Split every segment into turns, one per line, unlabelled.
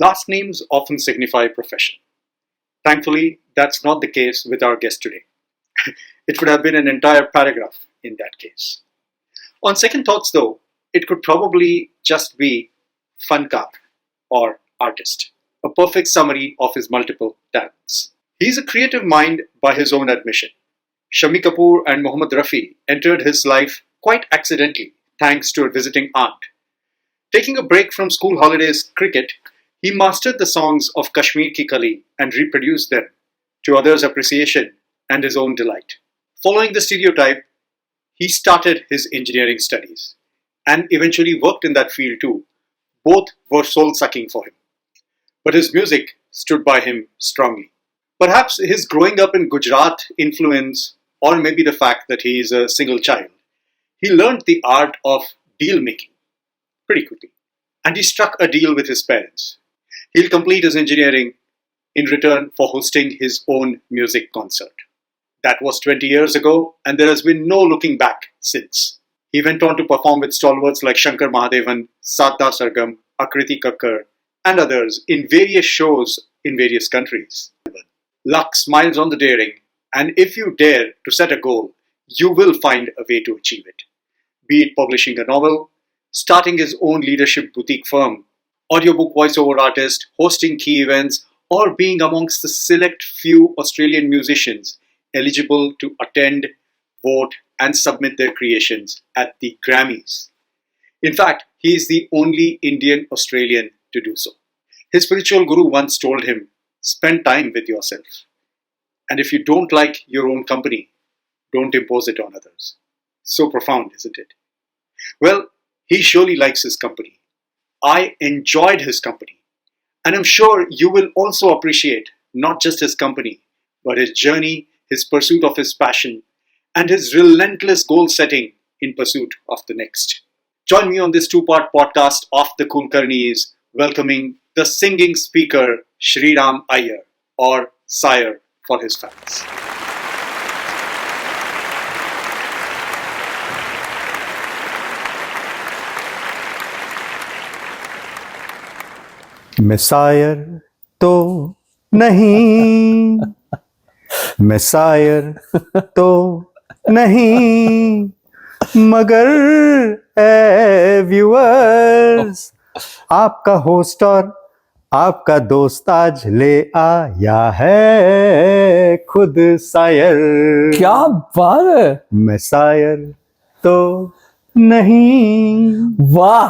Last names often signify profession. Thankfully, that's not the case with our guest today. It would have been an entire paragraph in that case. On second thoughts, though, it could probably just be fankar or artist, a perfect summary of his multiple talents. He's a creative mind by his own admission. Shami Kapoor and Mohammad Rafi entered his life quite accidentally, thanks to a visiting aunt. Taking a break from school holidays cricket, he mastered the songs of Kashmir Ki Kali and reproduced them, to others' appreciation and his own delight. Following the stereotype, he started his engineering studies and eventually worked in that field too. Both were soul-sucking for him. But his music stood by him strongly. Perhaps his growing up in Gujarat influence, or maybe the fact that he is a single child, he learned the art of deal making pretty quickly. And he struck a deal with his parents. He'll complete his engineering in return for hosting his own music concert. That was 20 years ago, and there has been no looking back since. He went on to perform with stalwarts like Shankar Mahadevan, Sattar Sargam, Akriti Kakkar, and others in various shows in various countries. Luck smiles on the daring, and if you dare to set a goal, you will find a way to achieve it. Be it publishing a novel, starting his own leadership boutique firm, audiobook voiceover artist, hosting key events, or being amongst the select few Australian musicians eligible to attend, vote, and submit their creations at the Grammys. In fact, he is the only Indian Australian to do so. His spiritual guru once told him, "Spend time with yourself. And if you don't like your own company, don't impose it on others." So profound, isn't it? Well, he surely likes his company. I enjoyed his company. And I'm sure you will also appreciate not just his company, but his journey, his pursuit of his passion, and his relentless goal setting in pursuit of the next. Join me on this two-part podcast of the Kulkarnis, welcoming the singing speaker Shriram Iyer, or SIYER for his fans.
मैं शायर तो नहीं, मैं शायर तो नहीं, मगर ए viewers, आपका होस्ट और आपका दोस्त आज ले आया है खुद शायर।
क्या बात है,
मैं शायर तो नहीं।
वाह,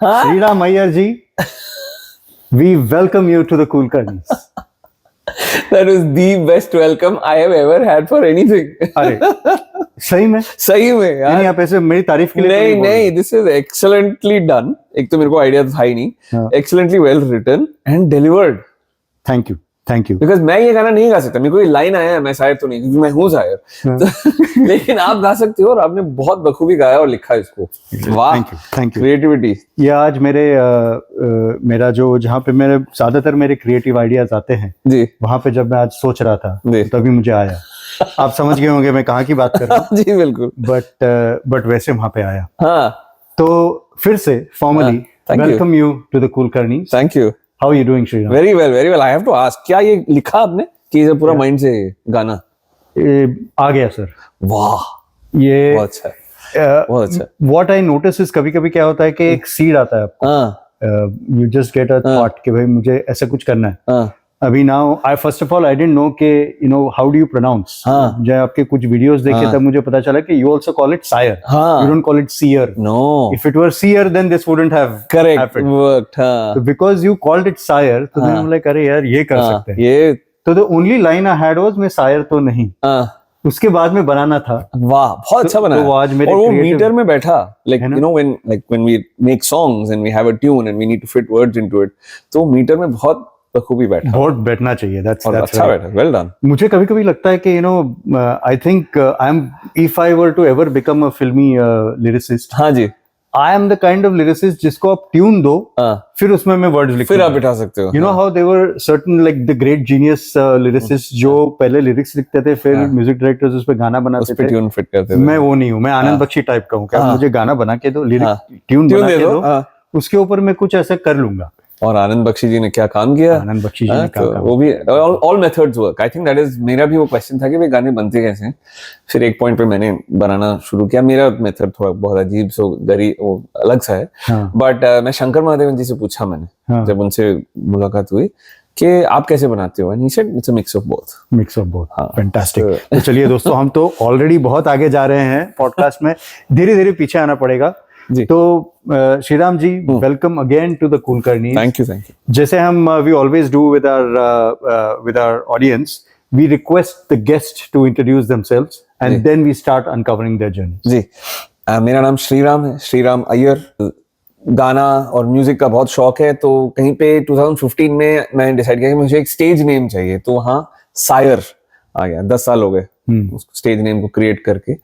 हाँ?
श्रीराम अय्यर जी, we welcome you to the Kulkarnis.
That was the best welcome I have ever had for anything.
अरे सही में
यार,
आप ऐसे मेरी तारीफ के लिए
नहीं, this is excellently done. एक तो मेरे को आइडिया था ही नहीं, excellently well written and delivered.
Thank you.
Because मैं ये गाना नहीं गा सकता, मेरे को ये लाइन आया है, मैं शायर तो नहीं, क्योंकि मैं हूँ शायर। लेकिन आप गा सकते हो और आपने बहुत बखूबी गाया और लिखा इसको। वाह,
थैंक यू।
क्रिएटिविटी।
ये आज मेरा जो जहाँ पे मेरे ज्यादातर मेरे क्रिएटिव आइडियाज आते हैं जी, वहाँ पे जब मैं आज सोच रहा था तभी मुझे आया। आप समझ गए होंगे मैं कहाँ की बात कर रहा हूँ।
जी बिल्कुल।
बट वैसे वहाँ पे आया।
हाँ,
तो फिर से formally welcome you to the Kulkarnis।
Thank you.
How are you doing, Shriram?
Very well. I have to ask, क्या ये लिखा आपने कि ये पूरा माइंड से गाना
आ गया सर?
वाह,
ये
बहुत अच्छा।
What I notice is कभी-कभी क्या होता है कि एक सीड आता है आपको, you just get a thought कि भाई मुझे ऐसा कुछ करना है। अभी now first of all I didn't know कि how do you pronounce? जब आपके कुछ वीडियोस देखे तब मुझे पता चला कि you also call it SIYER. You don't call it SIYER.
No.
If it were SIYER then this wouldn't have happened.
Worked.
So because you called it SIYER, तो then I'm like अरे यार ये कर सकते हैं।
ये
तो the only line I had was मैं शायर तो नहीं। उसके बाद में बनाना था।
वाह, बहुत अच्छा बना।
तो आज मेरे
और वो मीटर में बैठा, when we make songs and we have a tune and we need to fit words into it, तो मीटर में बहुत बखूबी बैठा।
बहुत बैठना चाहिए। That's
अच्छा बैठा, well done।
मुझे कभी-कभी लगता है कि I think if I were to ever become a filmy lyricist,
हाँ जी,
I am the kind of lyricist जिसको आप ट्यून दो, फिर उसमें मैं वर्ड्स लिखूंगा,
फिर आप बिठा सकते हो।
You know how there were certain like the great genius lyricists जो पहले लिरिक्स लिखते थे, फिर म्यूजिक डायरेक्टर्स उस पे गाना बनाते थे,
ट्यून फिट करते थे।
मैं वो नहीं हूँ, मैं आनंद बख्शी टाइप का हूँ। क्या मुझे गाना बना के दो, लिरिक ट्यून बना के दो, उसके ऊपर मैं कुछ ऐसा कर लूंगा।
और आनंद बख्शी जी ने क्या काम किया,
आनंद बख्शी जी ने क्या काम,
वो भी all methods work. I think that is, मेरा भी वो क्वेश्चन था कि भाई गाने बनते कैसे हैं। फिर एक पॉइंट पे मैंने बनाना शुरू किया। मेरा मेथड थोड़ा बहुत अजीब सो वो अलग सा है, बट मैं शंकर महादेवन जी से पूछा मैंने, जब उनसे मुलाकात हुई कि आप कैसे बनाते हो, and he said it's a mix of both.
Fantastic. तो चलिए दोस्तों, हम तो ऑलरेडी बहुत आगे जा रहे हैं पॉडकास्ट में, धीरे धीरे पीछे आना पड़ेगा जी। तो Shriram ji, welcome again to the Kulkarni.
Thank you.
जैसे हम we always do with our audience, we request the guest to introduce themselves and then we start uncovering their journey.
जी, मेरा नाम श्रीराम है, श्रीराम अय्यर। गाना और म्यूजिक का बहुत शौक है, तो कहीं पे 2015 में मैंने डिसाइड किया कि मुझे एक स्टेज नेम चाहिए, तो वहाँ सायर आ गया। 10 साल हो गए उस स्टेज नेम को क्रिएट करके।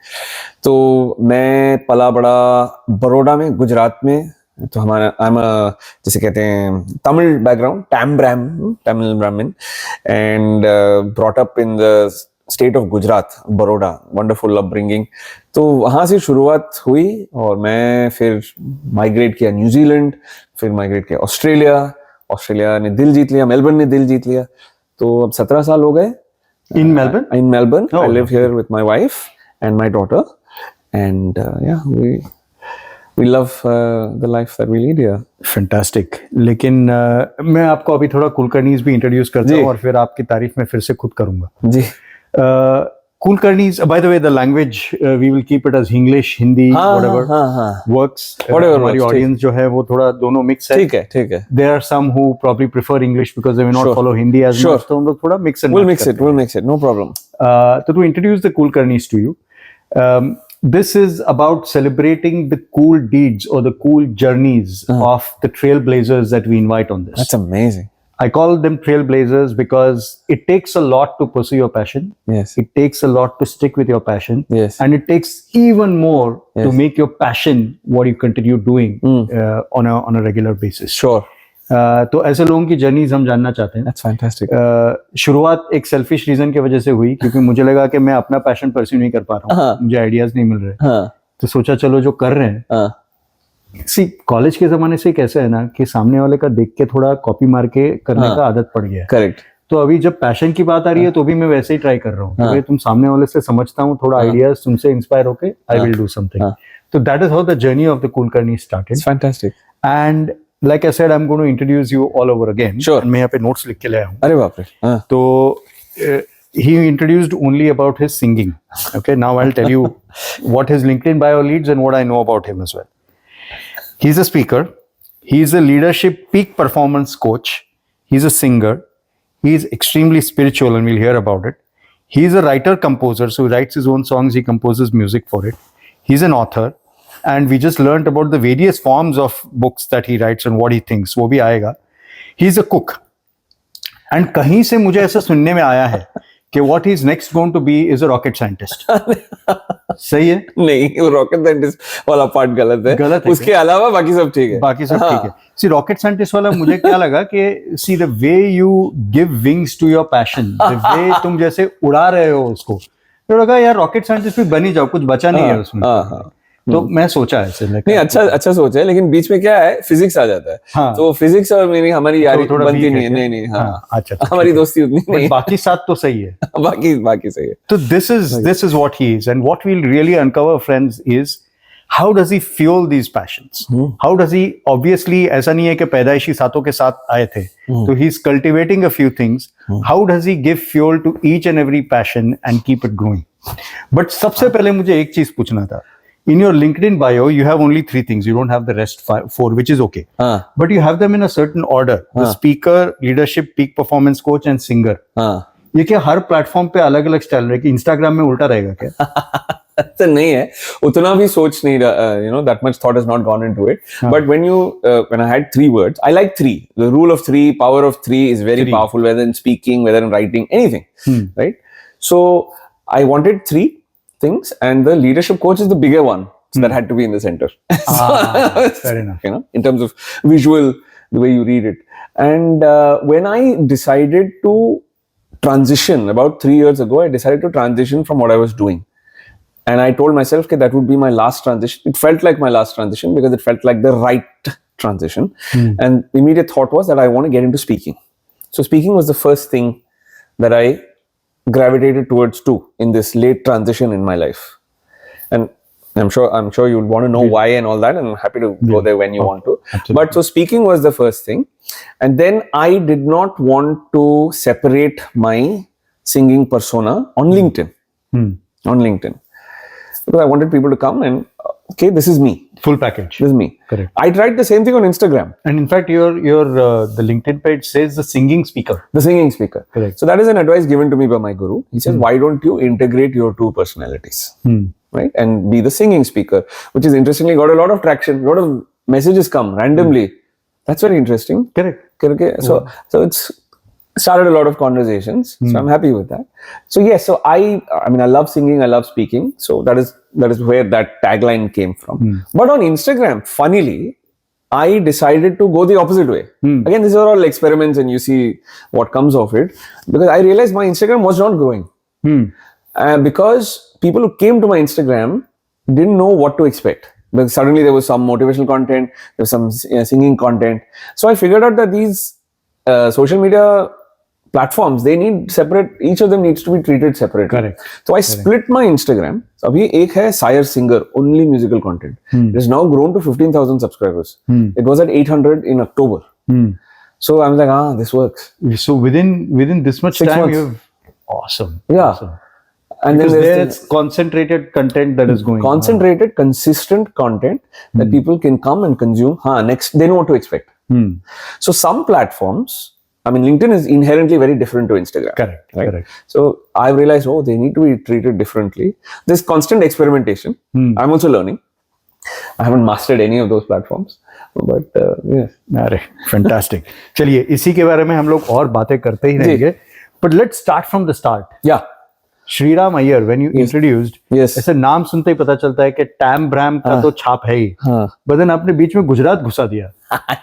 तो मैं पला बड़ा बड़ौदा में, गुजरात में। तो हमारा जैसे कहते हैं तमिल बैकग्राउंड, तमिल ब्राह्मण, and brought up in the state of Gujarat, Baroda, wonderful upbringing. तो वहां से शुरुआत हुई और मैं फिर माइग्रेट किया न्यूजीलैंड, फिर माइग्रेट किया ऑस्ट्रेलिया ने दिल जीत लिया, मेलबर्न ने दिल जीत लिया। तो अब 17 साल हो गए
in Melbourne.
I live here with my wife and my daughter, and we love the life that we lead here.
Fantastic. लेकिन मैं आपको अभी थोड़ा कुलकर्णीज भी इंट्रोड्यूस करता हूँ और फिर आपकी तारीफ में फिर से खुद करूंगा
जी।
कुलकर्णीज, by the way, the language we will keep it as English, Hindi, whatever works. हमारी ऑडियंस जो है वो थोड़ा दोनों मिक्स है।
ठीक है।
There are some who probably prefer English because they may not follow Hindi as much. तो हम लोग थोड़ा mix and match
we'll mix it, no problem.
तो to introduce the Kulkarnis to you, this is about celebrating the cool deeds or the cool journeys of the trailblazers that we invite on this.
That's amazing.
I call them trailblazers because it takes a lot to pursue your passion.
Yes.
It takes a lot to stick with your passion.
Yes.
And it takes even more to make your passion what you continue doing on a regular basis.
Sure.
तो ऐसे लोगों की journeys हम जानना चाहते हैं।
That's fantastic.
शुरुआत एक सेल्फिश रीजन की वजह से हुई, क्योंकि मुझे लगा कि मैं अपना पैशन परस्यू नहीं कर पा रहा हूँ, मुझे आइडियाज नहीं मिल रहे। तो सोचा चलो जो कर रहे हैं, सी कॉलेज के जमाने से कैसे है ना कि सामने वाले का देख के थोड़ा कॉपी मार के करने का आदत पड़ गया।
करेक्ट।
तो अभी जब पैशन की बात आ रही है तो भी मैं वैसे ही ट्राई कर रहा हूँ कि तुम सामने वाले से समझता हूँ, थोड़ा आइडियाज तुमसे इंस्पायर होके आई विल डू समथिंग। तो that is how the journey of the Kulkarni started.
Fantastic.
And like I said, I am going to introduce you all over again.
Sure.
मैं यहाँ पे नोट्स लिख के लाया हूँ।
अरे बाप रे।
तो he introduced only about his singing. Okay, now I'll tell you what his LinkedIn bio leads and what I know about him as well. He's a speaker. He's a leadership peak performance coach. He's a singer. He's extremely spiritual, and we'll hear about it. He's a writer composer, so he writes his own songs. He composes music for it. He's an author, and we just learned about the various forms of books that he writes and what he thinks. वो भी आएगा. He's a cook. And कहीं से मुझे ऐसा सुनने में आया है कि what he's next going to be is a rocket scientist. सही है?
नहीं, वो रॉकेट साइंटिस्ट वाला पार्ट गलत है। उसके अलावा बाकी सब ठीक है।
बाकी सब ठीक है। सी रॉकेट साइंटिस्ट वाला मुझे क्या लगा कि see the way you give wings to your passion, the way तुम जैसे उड़ा रहे हो उसको, तो लगा यार रॉकेट साइंटिस्ट भी बन ही जाओ, कुछ बचा नहीं है उसमें। तो मैं सोचा ऐसे
नहीं, अच्छा सोचा है, लेकिन बीच में क्या है, फिजिक्स आ जाता है।
हाँ,
तो फिजिक्स और मेरी हमारी यारी बनती नहीं है। नहीं,
हाँ, अच्छा,
हमारी दोस्ती उतनी नहीं।
बाकी साथ तो सही है।
बाकी सही है।
तो this is what he is, and what we'll really uncover, friends, is how does he fuel these passions? How does he, obviously ऐसा नहीं है कि पैदाइशी सातों के साथ आए थे, तो he's cultivating a few things. How does he give fuel to each and every passion and keep it growing? But सबसे पहले मुझे एक चीज पूछना था. In your LinkedIn bio, you have only 3 things. You don't have the rest 4, which is okay. But you have them in a certain order. The speaker, leadership, peak performance coach, and singer. ये क्या हर platform पे अलग अलग style रहेगा? Instagram में उल्टा रहेगा क्या?
ऐसा नहीं है, उतना भी सोच नहीं रहा, that much thought has not gone into it. But when I had 3 words, I like 3. The rule of 3, power of 3 is very powerful, whether in speaking, whether in writing, anything, right? So I wanted 3 things, and the leadership coach is the bigger one, so that had to be in the center.
Fair enough.
In terms of visual, the way you read it. And when I decided to transition, about 3 years ago, I decided to transition from what I was doing. And I told myself that would be my last transition. It felt like my last transition because it felt like the right transition. And the immediate thought was that I want to get into speaking. So speaking was the first thing that I gravitated towards too in this late transition in my life. And I'm sure you'd want to know why and all that, and I'm happy to go there when you want to. Absolutely. But so speaking was the first thing. And then I did not want to separate my singing persona on LinkedIn. On LinkedIn. Because I wanted people to come and, okay, this is me.
Full package.
This is me.
Correct.
I tried the same thing on Instagram.
And in fact, your the LinkedIn page says the singing speaker.
The singing speaker.
Correct.
So that is an advice given to me by my guru. He says, why don't you integrate your two personalities? Right? And be the singing speaker, which is interestingly got a lot of traction. A lot of messages come randomly. That's very interesting.
Correct.
Okay. So it's started a lot of conversations. So I'm happy with that. So yes, so I mean, I love singing, I love speaking. So that is where that tagline came from. But on Instagram, funnily, I decided to go the opposite way. Again, these are all experiments and you see what comes of it. Because I realized my Instagram was not growing. Because people who came to my Instagram didn't know what to expect. Because suddenly there was some motivational content, there was some singing content. So I figured out that these social media platforms, they need separate, each of them needs to be treated separately.
Correct.
So I split my Instagram. So abhi ek hai SIYER Singer, only musical content. It has now grown to 15,000 subscribers. It was at 800 in October. So I was like, this works.
So within this much
6
time,
months.
you've awesome.
Yeah.
Awesome.
And
Because
then
there's concentrated content that is going on.
Concentrated, consistent content that people can come and consume. Next, they know what to expect. So some platforms, I mean, LinkedIn is inherently very different to Instagram.
Correct.
Right?
Correct.
So I realized, they need to be treated differently. There's constant experimentation. I'm also learning. I haven't mastered any of those platforms. But yes.
अरे fantastic. चलिए इसी के बारे में हम लोग और बातें करते ही रहेंगे. But let's start from the start.
Yeah.
Shriram Iyer, when you introduced, ऐसे नाम सुनते ही पता चलता है कि टैम ब्राम का तो छाप है ही. But then आपने बीच में गुजरात घुसा दिया.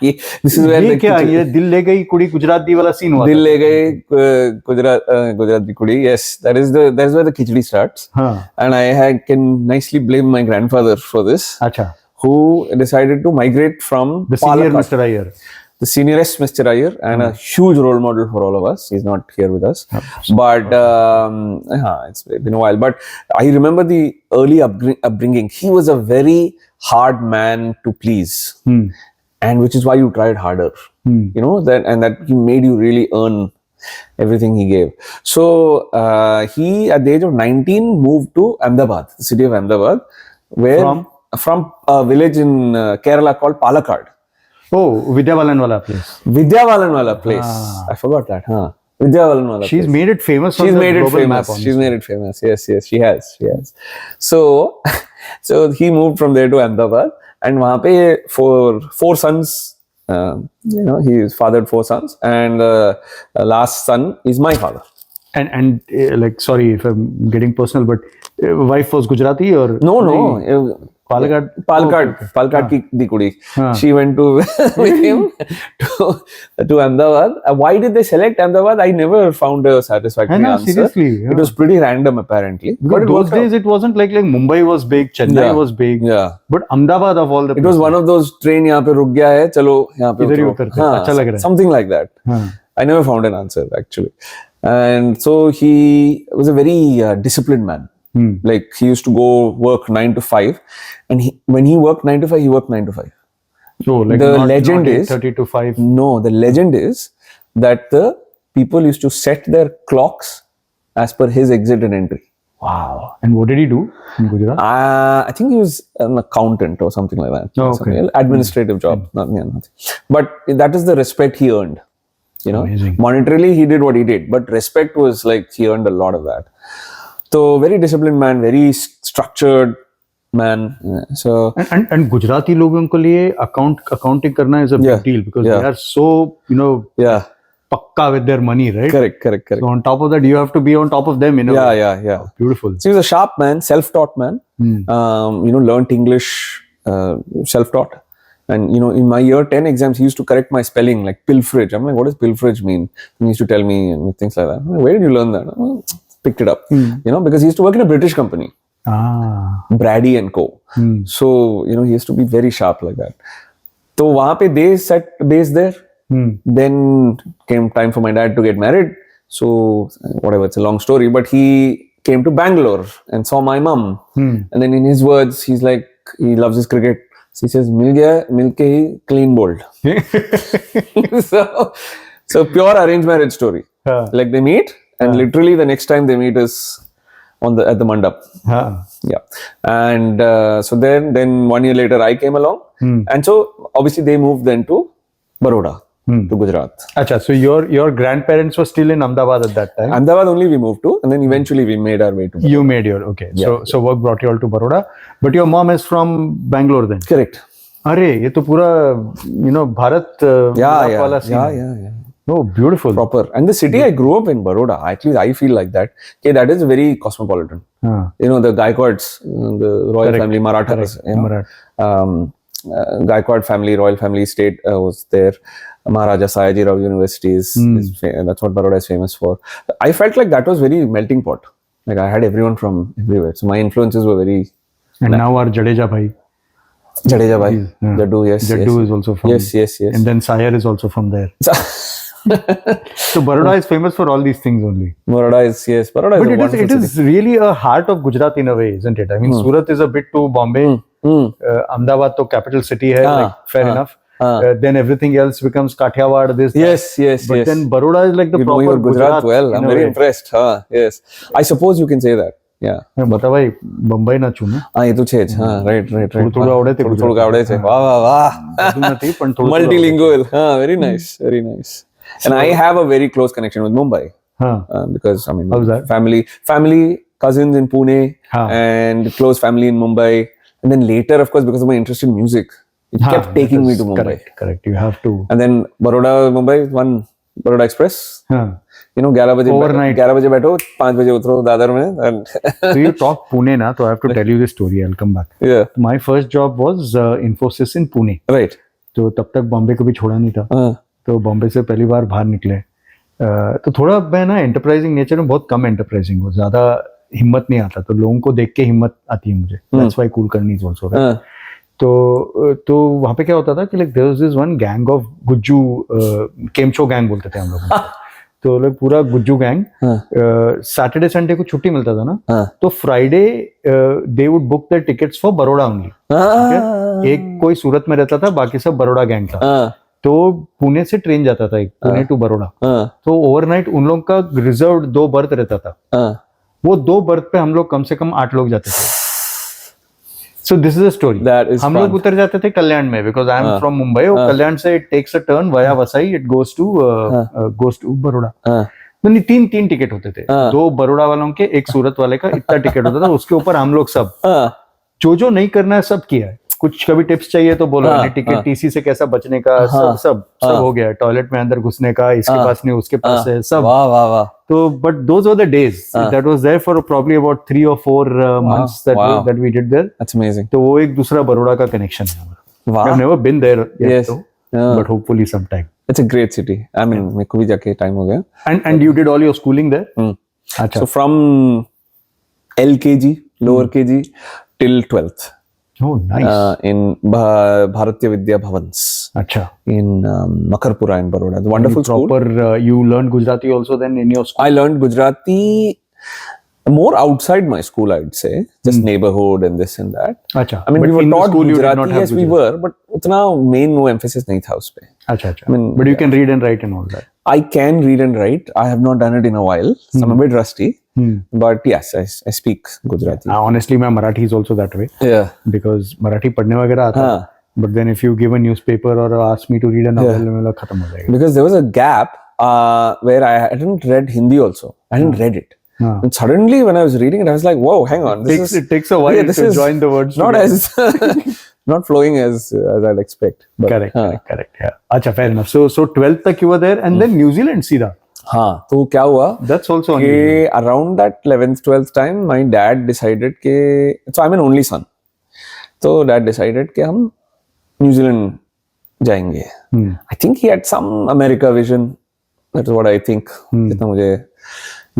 ये क्या ये दिल ले गई कुड़ी गुजरात दी वाला सीन हुआ.
दिल ले गई गुजरात दी कुड़ी. Yes, that's where the khichdi starts. And I can nicely blame my grandfather for this.
अच्छा.
Who decided to migrate from
the senior Mr. Iyer.
The seniorest Mr. Iyer, and a huge role model for all of us. He's not here with us, but it's been a while. But I remember the early upbringing. He was a very hard man to please, and which is why you tried harder. You know that he made you really earn everything he gave. So he, at the age of 19, moved to Ahmedabad, the city of Ahmedabad, where from a village in Kerala called Palakkad.
Oh, Vidyabalan wala place.
Vidyabalan wala place. I forgot that. Vidyabalan wala place.
She's made it famous.
She's made it famous. She's made it famous. Yes, she has. So he moved from there to Ahmedabad, and wahan pe four sons. He fathered 4 sons, and the last son is my father.
And like, sorry if I'm getting personal, but wife was Gujarati or
no. Palakkad ki di kudi. She went with him to Ahmedabad. Why did they select Ahmedabad? I never found a satisfactory answer.
Seriously,
it was pretty random apparently.
But those days it wasn't like Mumbai was big, Chennai was big. Yeah. But Ahmedabad of all the
places. It was one of those train yahan pe ruk gaya hai, chalo yahan pe utro.
Acha lag raha hai.
Something like that. I never found an answer actually. And so he was a very disciplined man. Like he used to go work 9 to 5, and when he worked 9 to 5, he worked 9 to 5.
So like
the legend is
30 to 5.
No, the legend is that the people used to set their clocks as per his exit and entry.
Wow. And what did he do in Gujarat?
I think he was an accountant or something like that.
Oh, okay.
Administrative job. Nothing. But that is the respect he earned.
Amazing.
Monetarily he did what he did, but respect was like he earned a lot of that. So very disciplined man, very structured man. So
and Gujarati लोगों के लिए accounting करना is a big deal because they are so pakka with their money, right?
Correct.
So on top of that, you have to be on top of them.
Yeah.
Beautiful.
So he was a sharp man, self-taught man. Learned English, self-taught. And in my year 10 exams, he used to correct my spelling, like pilferage. I'm like, what does pilferage mean? And he used to tell me and things like that. Where did you learn that? Picked it up, because he used to work in a British company, Brady and Co. So, he used to be very sharp like that. तो वहां पे they set base there. Then came time for my dad to get married. So whatever, it's a long story, but he came to Bangalore and saw my mom. And then in his words, he's like, he loves his cricket. So he says, "Mil gaya, milke hi clean bowled." So pure arranged marriage story. Like they meet, and literally the next time they meet is at the mandap. Yeah. And so then 1 year later I came along. And so obviously they moved then to Baroda, to Gujarat.
Acha, so your grandparents were still in Ahmedabad at that time?
Ahmedabad only we moved to, and then eventually we made our way to Baroda.
You made your, okay. So work brought you all to Baroda. But your mom is from Bangalore then?
Correct.
अरे ये तो पूरा भारत वाला scene है.
Yeah.
Oh, beautiful.
Proper. And the city I grew up in, Baroda, at least I feel like that. Okay, that is very cosmopolitan. The Gaikwads, the royal family, Marathas. Gaikwad family, royal family state was there. Maharaja Sayaji Rao University that's what Baroda is famous for. I felt like that was very melting pot. Like I had everyone from everywhere. So my influences were very...
And now our Jadeja bhai.
Jaddu, yes.
Jaddu is also from...
Yes.
And then SIYER is also from there. So Baroda is famous for all these things only.
Baroda is
but it is really a heart of Gujarat in a way, isn't it? I mean, Surat is a bit to Bombay. Ahmedabad to capital city hai, like, fair enough. Then everything else becomes Kathiawad, this.
Yes.
But then Baroda is like the proper
know your
Gujarat
well. I'm very impressed. Yes. I suppose you can say that. Yeah.
बता भाई बम्बई ना चुना.
ये तो छे. Right.
थोड़ा आवड़े थे.
थोड़ा आवड़े थे. वाह. Multilingual. Very nice. And I have a very close connection with Mumbai. Because I mean, family, cousins in Pune, and close family in Mumbai. And then later, of course, because of my interest in music, it kept taking me to Mumbai.
Correct. You have to.
And then Baroda, Mumbai, one Baroda Express. 11 बजे
overnight
11 बजे बैठो 5 बजे उतरो दादर में.
So you talk Pune na, so I have to tell you this story. I'll come back.
Yeah.
My first job was Infosys in Pune.
Right.
तो तब तक बॉम्बे कभी छोड़ा नहीं था. तो बॉम्बे से पहली बार बाहर निकले. तो थोड़ा मैं ना एंटरप्राइजिंग नेचर में बहुत कम एंटरप्राइजिंग हूँ. ज्यादा हिम्मत नहीं आता. तो लोगों को देख के हिम्मत आती है मुझे. That's why cool करनी is also right. तो वहाँ पे क्या होता था कि like there was this one gang of Gujju केमचो गैंग बोलते थे हम लोग. तो लोग पूरा गुज्जू गैंग सैटरडे संडे को छुट्टी मिलता था ना. तो Friday they would book the tickets for Baroda only. एक कोई सूरत में रहता था, बाकी सब बड़ौदा गैंग था. तो पुणे से ट्रेन जाता था एक, पुणे टू बड़ौदा. तो ओवरनाइट उन लोग का रिजर्व 2 बर्थ रहता था. वो 2 बर्थ पे हम लोग कम से कम 8 लोग जाते थे. So this is a story. हम लोग उतर जाते थे कल्याण में, because I am from Mumbai. और कल्याण से it takes a turn via Vasai, it goes to Baroda. नहीं, 3 टिकट होते थे. 2 बड़ौदा वालों के, 1 सूरत वाले का, इतना टिकट होता था. उसके ऊपर हम लोग सब जो नहीं करना है सब किया है. कुछ कभी टिप्स चाहिए तो बोलो. टिकट टीसी से कैसा बचने का, सब हो गया. टॉयलेट में अंदर घुसने का, इसके पास नहीं उसके पास है, सब. वाह. तो but those were the days that was there for probably about 3 or 4 months that we did there.
That's amazing.
तो वो एक दूसरा बड़ौदा का कनेक्शन है. I've never been there yet, but hopefully sometime.
It's a great city. I mean, मेरे को भी जाके टाइम हो गया.
And you did all your schooling there?
So from LKG, lower KG till 12th.
Oh, nice.
In Bharatiya Vidya Bhavans.
Acha.
In Makarpura in Baroda. The wonderful school.
Proper, you learned Gujarati also then in your school?
I learned Gujarati more outside my school, I'd say. Just neighborhood and this and that.
Acha.
I mean,
but
we were taught
school,
Gujarati. Yes, we were. But utna main no emphasis nahi tha us pe.
Acha. I mean, but you can read and write and all that.
I can read and write. I have not done it in a while. So I'm a bit rusty. But yes, I speak Gujarati.
Honestly, my Marathi is also that way.
Yeah.
Because Marathi padhne वगैरह आता है. But then if you give a newspaper or ask me to read a novel, मेरा खत्म हो जाएगा.
Because there was a gap where I hadn't read Hindi also. I hadn't read it. And suddenly when I was reading it, I was like, whoa, hang on.
It takes a while to join the words.
Not as... not flowing as I'd expect. But,
correct. Yeah. Acha, fair enough. So 12th तक you were there and then New Zealand सीधा.
हाँ, तो क्या हुआ?
That's also
कि around that 11th, 12th time, my dad decided कि, so I'm an only son. तो dad decided कि हम New Zealand जाएंगे. I think he had some America vision. That's what I think. जितना मुझे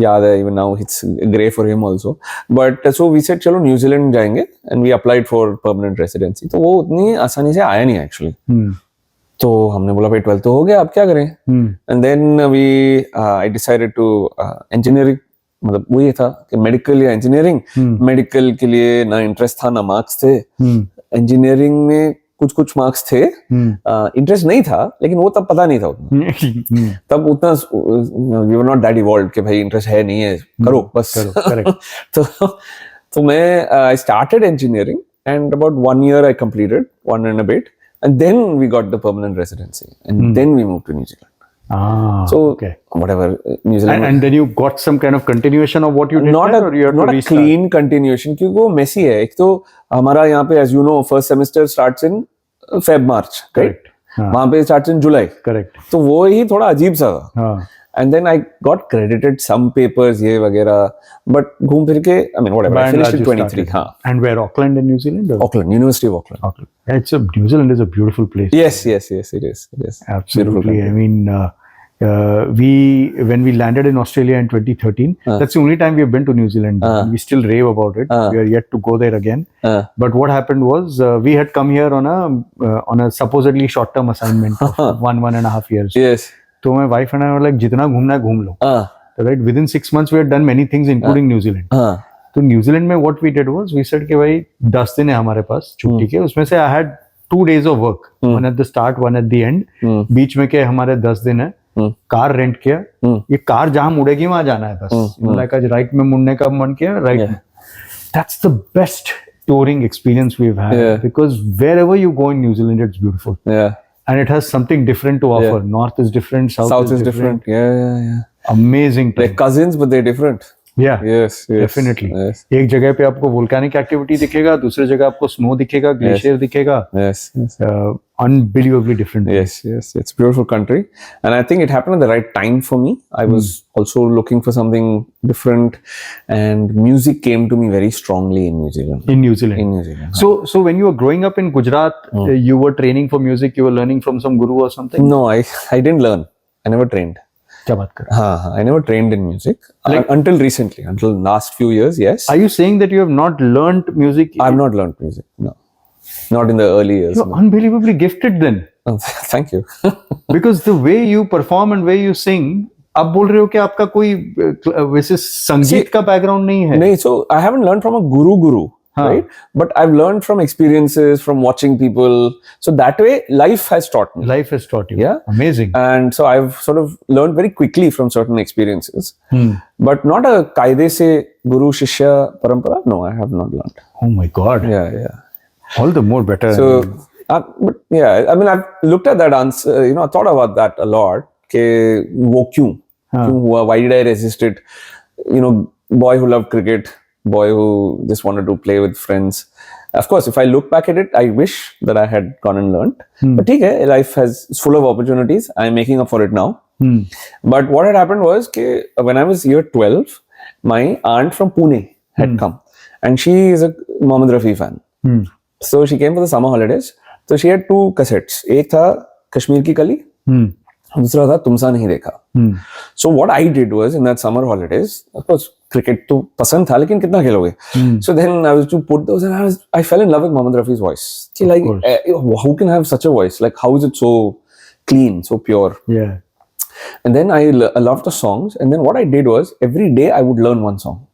याद है, even now it's grey for him also. But so we said चलो New Zealand जाएंगे and we applied for permanent residency. तो वो उतनी आसानी से आया नहीं actually. तो हमने बोला भाई 12th तो हो गया, अब क्या करें. And then I decided to engineering. मतलब वो ये था कि मेडिकल या इंजीनियरिंग. मेडिकल के लिए ना इंटरेस्ट था ना मार्क्स थे. इंजीनियरिंग में कुछ कुछ मार्क्स थे, इंटरेस्ट नहीं था, लेकिन वो तब पता नहीं था उतना. तब उतना we were not that evolved कि भाई इंटरेस्ट है नहीं है, करो बस. तो मैं I started engineering and about 1 year I completed, 1 and a bit, and then we got the permanent residency, and then we moved to New Zealand. So okay. Whatever, New Zealand.
And then you got some kind of continuation of what you did
not
there, or you had
not
to
a
restart?
Clean continuation, क्योंकि वो messy है. एक तो हमारा यहाँ पे as you know first semester starts in Feb March, right? वहाँ पे starts in July.
Correct.
तो वो ही थोड़ा अजीब सा था. And then I got credited some papers ये वगैरह, but घूम फिर के I mean whatever, I finished in 23. हाँ.
And where? Auckland in New Zealand? Or?
Auckland, University of Auckland.
Auckland. Yeah, New Zealand is a beautiful place.
Yes, it is.
Absolutely. I mean, when we landed in Australia in 2013, that's the only time we have been to New Zealand. We still rave about it. We are yet to go there again. But what happened was we had come here on a supposedly short-term assignment of 1.5 years.
Yes.
So my wife and I were like, जितना घूमना है घूम लो. Right? Within 6 months we had done many things, including New Zealand. तो New Zealand में what we did was we said कि भाई 10 दिन है हमारे पास छुट्टी के, उसमें से I had 2 days of work, one at the start, one at the end. बीच में के हमारे 10 दिन है. कार रेंट किया. ये कार जहां मुड़ेगी वहां जाना है बस. लाइक आज राइट में मुड़ने का मन किया, राइट में. That's the best touring experience we've had, because wherever you go in New Zealand it's beautiful. And it has something different to offer. North is different, south is different.
Yeah.
Amazing.
They're cousins, but they're different.
Yeah.
Yes.
Definitely. Yes. एक जगह पे आपको volcanic activity दिखेगा, दूसरी जगह आपको snow दिखेगा, glacier दिखेगा.
Yes.
Unbelievably different.
Yes. It's a beautiful country, and I think it happened at the right time for me. I was also looking for something different, and music came to me very strongly in New Zealand.
In New Zealand. So when you were growing up in Gujarat, you were training for music. You were learning from some guru or something.
No, I didn't learn. I never trained.
क्या बात कर रहे हैं?
I never trained in music until recently, until last few years. Yes.
Are you saying that you have not learned music?
I've not learned music. No, not in the early years.
You're unbelievably gifted then.
Thank you.
Because the way you perform and way you sing, आप बोल रहे हो कि आपका कोई वैसे संगीत का बैकग्राउंड नहीं है.
नहीं, so I haven't learned from a guru. Right, but I've learned from experiences, from watching people. So that way, life has taught me.
Life has taught you.
Yeah,
amazing.
And so I've sort of learned very quickly from certain experiences. But not a kaide se guru shishya parampara. No, I have not learned.
Oh my God.
Yeah.
All the more better.
So, but yeah, I mean, I've looked at that answer. I thought about that a lot. Ke wo kyun hua? Why did I resist it? Boy who loved cricket. Boy who just wanted to play with friends. Of course, if I look back at it, I wish that I had gone and learned. But life is full of opportunities. I'm making up for it now. But what had happened was when I was year 12, my aunt from Pune had come. And she is a Mohammed Rafi fan. So she came for the summer holidays. So she had 2 cassettes. एक था कश्मीर की कली, दूसरा था तुमसा नहीं देखा. So what I did was in that summer holidays, of course, cricket तो पसंद था, लेकिन कितना खेलोगे? So then I was to put those, and I fell in love with Mohammed Rafi's voice. Like, how can I have such a voice? Like, how is it so clean, so pure?
Yeah.
And then I loved the songs. And then what I did was every day I would learn one song.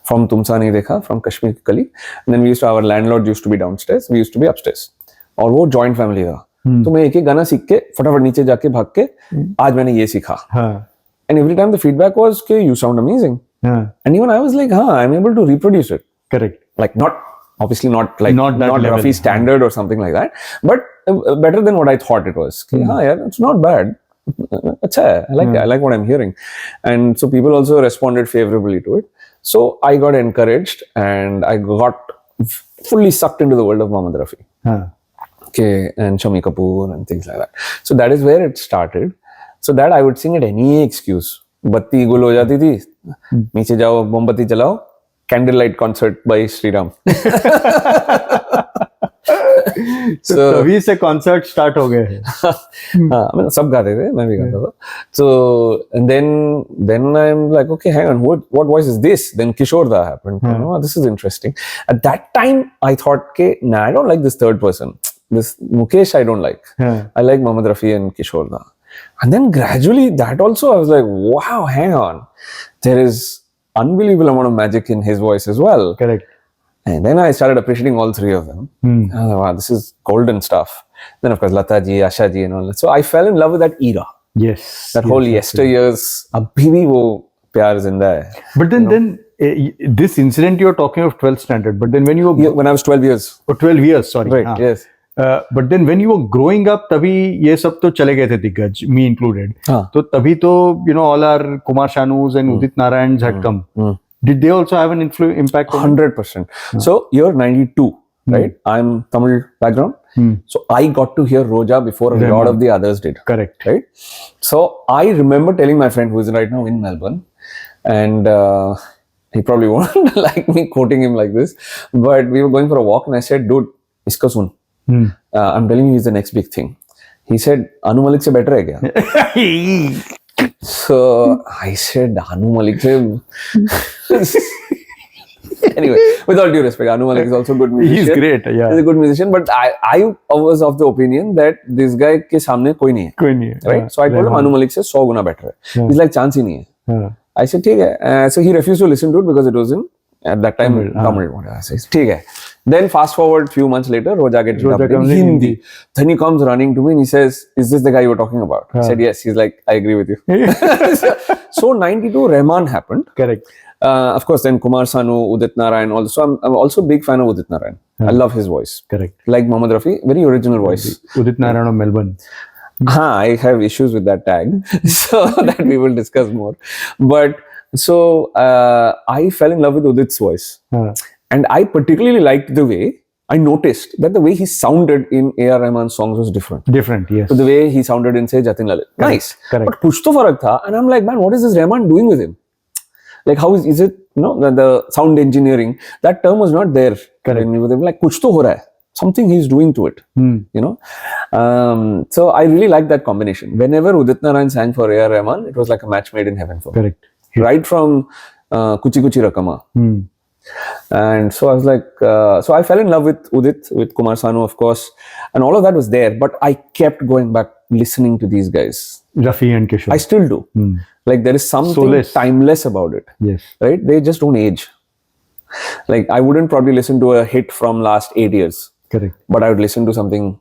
From Tumsa Nahi Dekha, from Kashmir Ki Kali. And then our landlord used to be downstairs, we used to be upstairs. और वो joint family था. तो मैं एक गाना सीख के फटाफट नीचे जाके भाग के आज मैंने ये सीखा. And every time the feedback was कि you sound amazing. And even I was like, I'm able to reproduce it.
Correct.
Like not
not
Rafi standard or something like that, but better than what I thought it was. It's not bad. अच्छा है. I like what I'm hearing. And so people also responded favorably to it. So I got encouraged and I got fully sucked into the world of Mohammed Rafi. And Shami Kapoor and things like that. So that is where it started. So that I would sing at any excuse. बत्ती गुल हो जाती थी, नीचे जाओ मोमबत्ती जलाओ, candle concert by Shriram.
So तभी से concert start हो गए हैं.
हाँ, सब गाते थे, मैं भी गाता था. So and then I'm like, okay, hang on, what voice is this? Then Kishore happened. This is interesting. At that time, I thought, nah, I don't like this third person. this Mukesh I don't like. I like Mohammed Rafi and Kishore Da. And then gradually that also I was like, wow, hang on, there is unbelievable amount of magic in his voice as well.
Correct.
And then I started appreciating all three of them. I was like, wow, this is golden stuff. Then of course Lata ji, Asha ji and all that. So I fell in love with that era.
Yes.
That whole yesteryears. Abhi bhi wo pyar zinda hai.
But then this incident you are talking of 12th standard. But then when you were
when I was 12 years.
Oh, 12 years, sorry.
Right. Yes.
But then when you were growing up, तभी ये सब तो चले गए थे दिग्गज, me included. तो तभी तो all our Kumar Shanus and Udit Narayans had come. Did they also have an impact on
100%. So year 92, right? I'm Tamil background. So I got to hear Roja before a lot of the others did.
Correct.
Right? So I remember telling my friend who is right now in Melbourne, and he probably won't like me quoting him like this, but we were going for a walk and I said, dude, iska sun. I'm telling you, he's the next big thing. He said, Anu Malik se better hai kya? So I said, Anu Malik se... Anyway, with all due respect, Anu Malik is also a good musician.
He's great, yeah.
He's a good musician, but I was of the opinion that this guy ke samne koi nahi hai. Right? So I told him, Anu Malik se 100 guna better hai. He's like, chance hi nahi hai. I said, theek hai. So he refused to listen to it because it was in, at that time, Tamil. I said, theek hai. Then fast forward few months later, Roja gets dubbed in Hindi. Then he comes running to me and he says, is this the guy you were talking about? I said, yes. He's like, I agree with you. So 92, Rahman happened.
Correct.
Of course, then Kumar Sanu, Udit Narayan also. I'm also a big fan of Udit Narayan. I love his voice.
Correct.
Like Mohammed Rafi, very original voice.
Udit Narayan of Melbourne.
I have issues with that tag. So that we will discuss more. But so I fell in love with Udit's voice. And I particularly liked the way, I noticed that the way he sounded in A.R. Rahman's songs was different.
Different, yes.
So the way he sounded in, say, Jatin Lalit. Nice.
Correct.
But kuch to farak tha. And I'm like, man, what is this Rahman doing with him? Like, how is it, you know, the sound engineering, that term was not there.
Correct.
Like, kuch to ho raha hai. Something he's doing to it, you know. So I really like that combination. Whenever Udit Narayan sang for A.R. Rahman, it was like a match made in heaven for me.
Correct.
Right from Kuchi Kuchi Rakama. And so I was like, so I fell in love with Udit, with Kumar Sanu, of course, and all of that was there. But I kept going back, listening to these guys.
Rafi and Kishore.
I still do. Like there is something timeless about it.
Yes.
Right? They just don't age. Like I wouldn't probably listen to a hit from last 8 years.
Correct.
But I would listen to something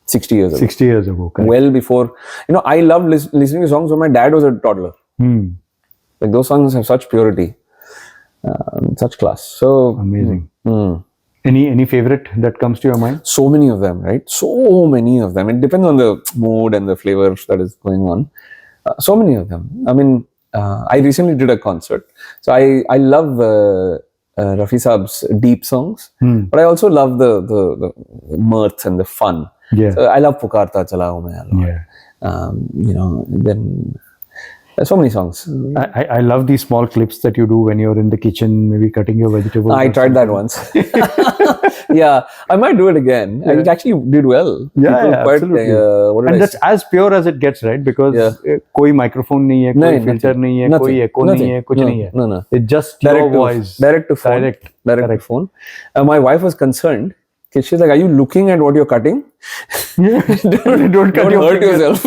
60 years ago.
60 years ago. Correct.
Well before, you know, I love listening to songs when my dad was a toddler. Like those songs have such purity. Such class. So
amazing. Any favorite that comes to your mind?
So many of them, right? So many of them. It depends on the mood and the flavor that is going on. So many of them. I mean, I recently did a concert. So I love Rafi Saab's deep songs, but I also love the mirth and the fun.
Yeah.
So I love Pukarta Chala Hu Main.
Yeah.
You know, then so many songs.
I love these small clips that you do when you're in the kitchen, maybe cutting your vegetables.
I tried that once. Yeah, I might do it again. Yeah. It actually did well.
Yeah, quite, absolutely. And that's as pure as it gets, right? Because koi microphone nahi hai, koi filter nahi hai, koi echo nahi hai, kuch nahi hai.
No.
It's just your voice.
Direct to phone. Direct to phone. My wife was concerned. She's like, are you looking at what you're cutting? don't hurt yourself.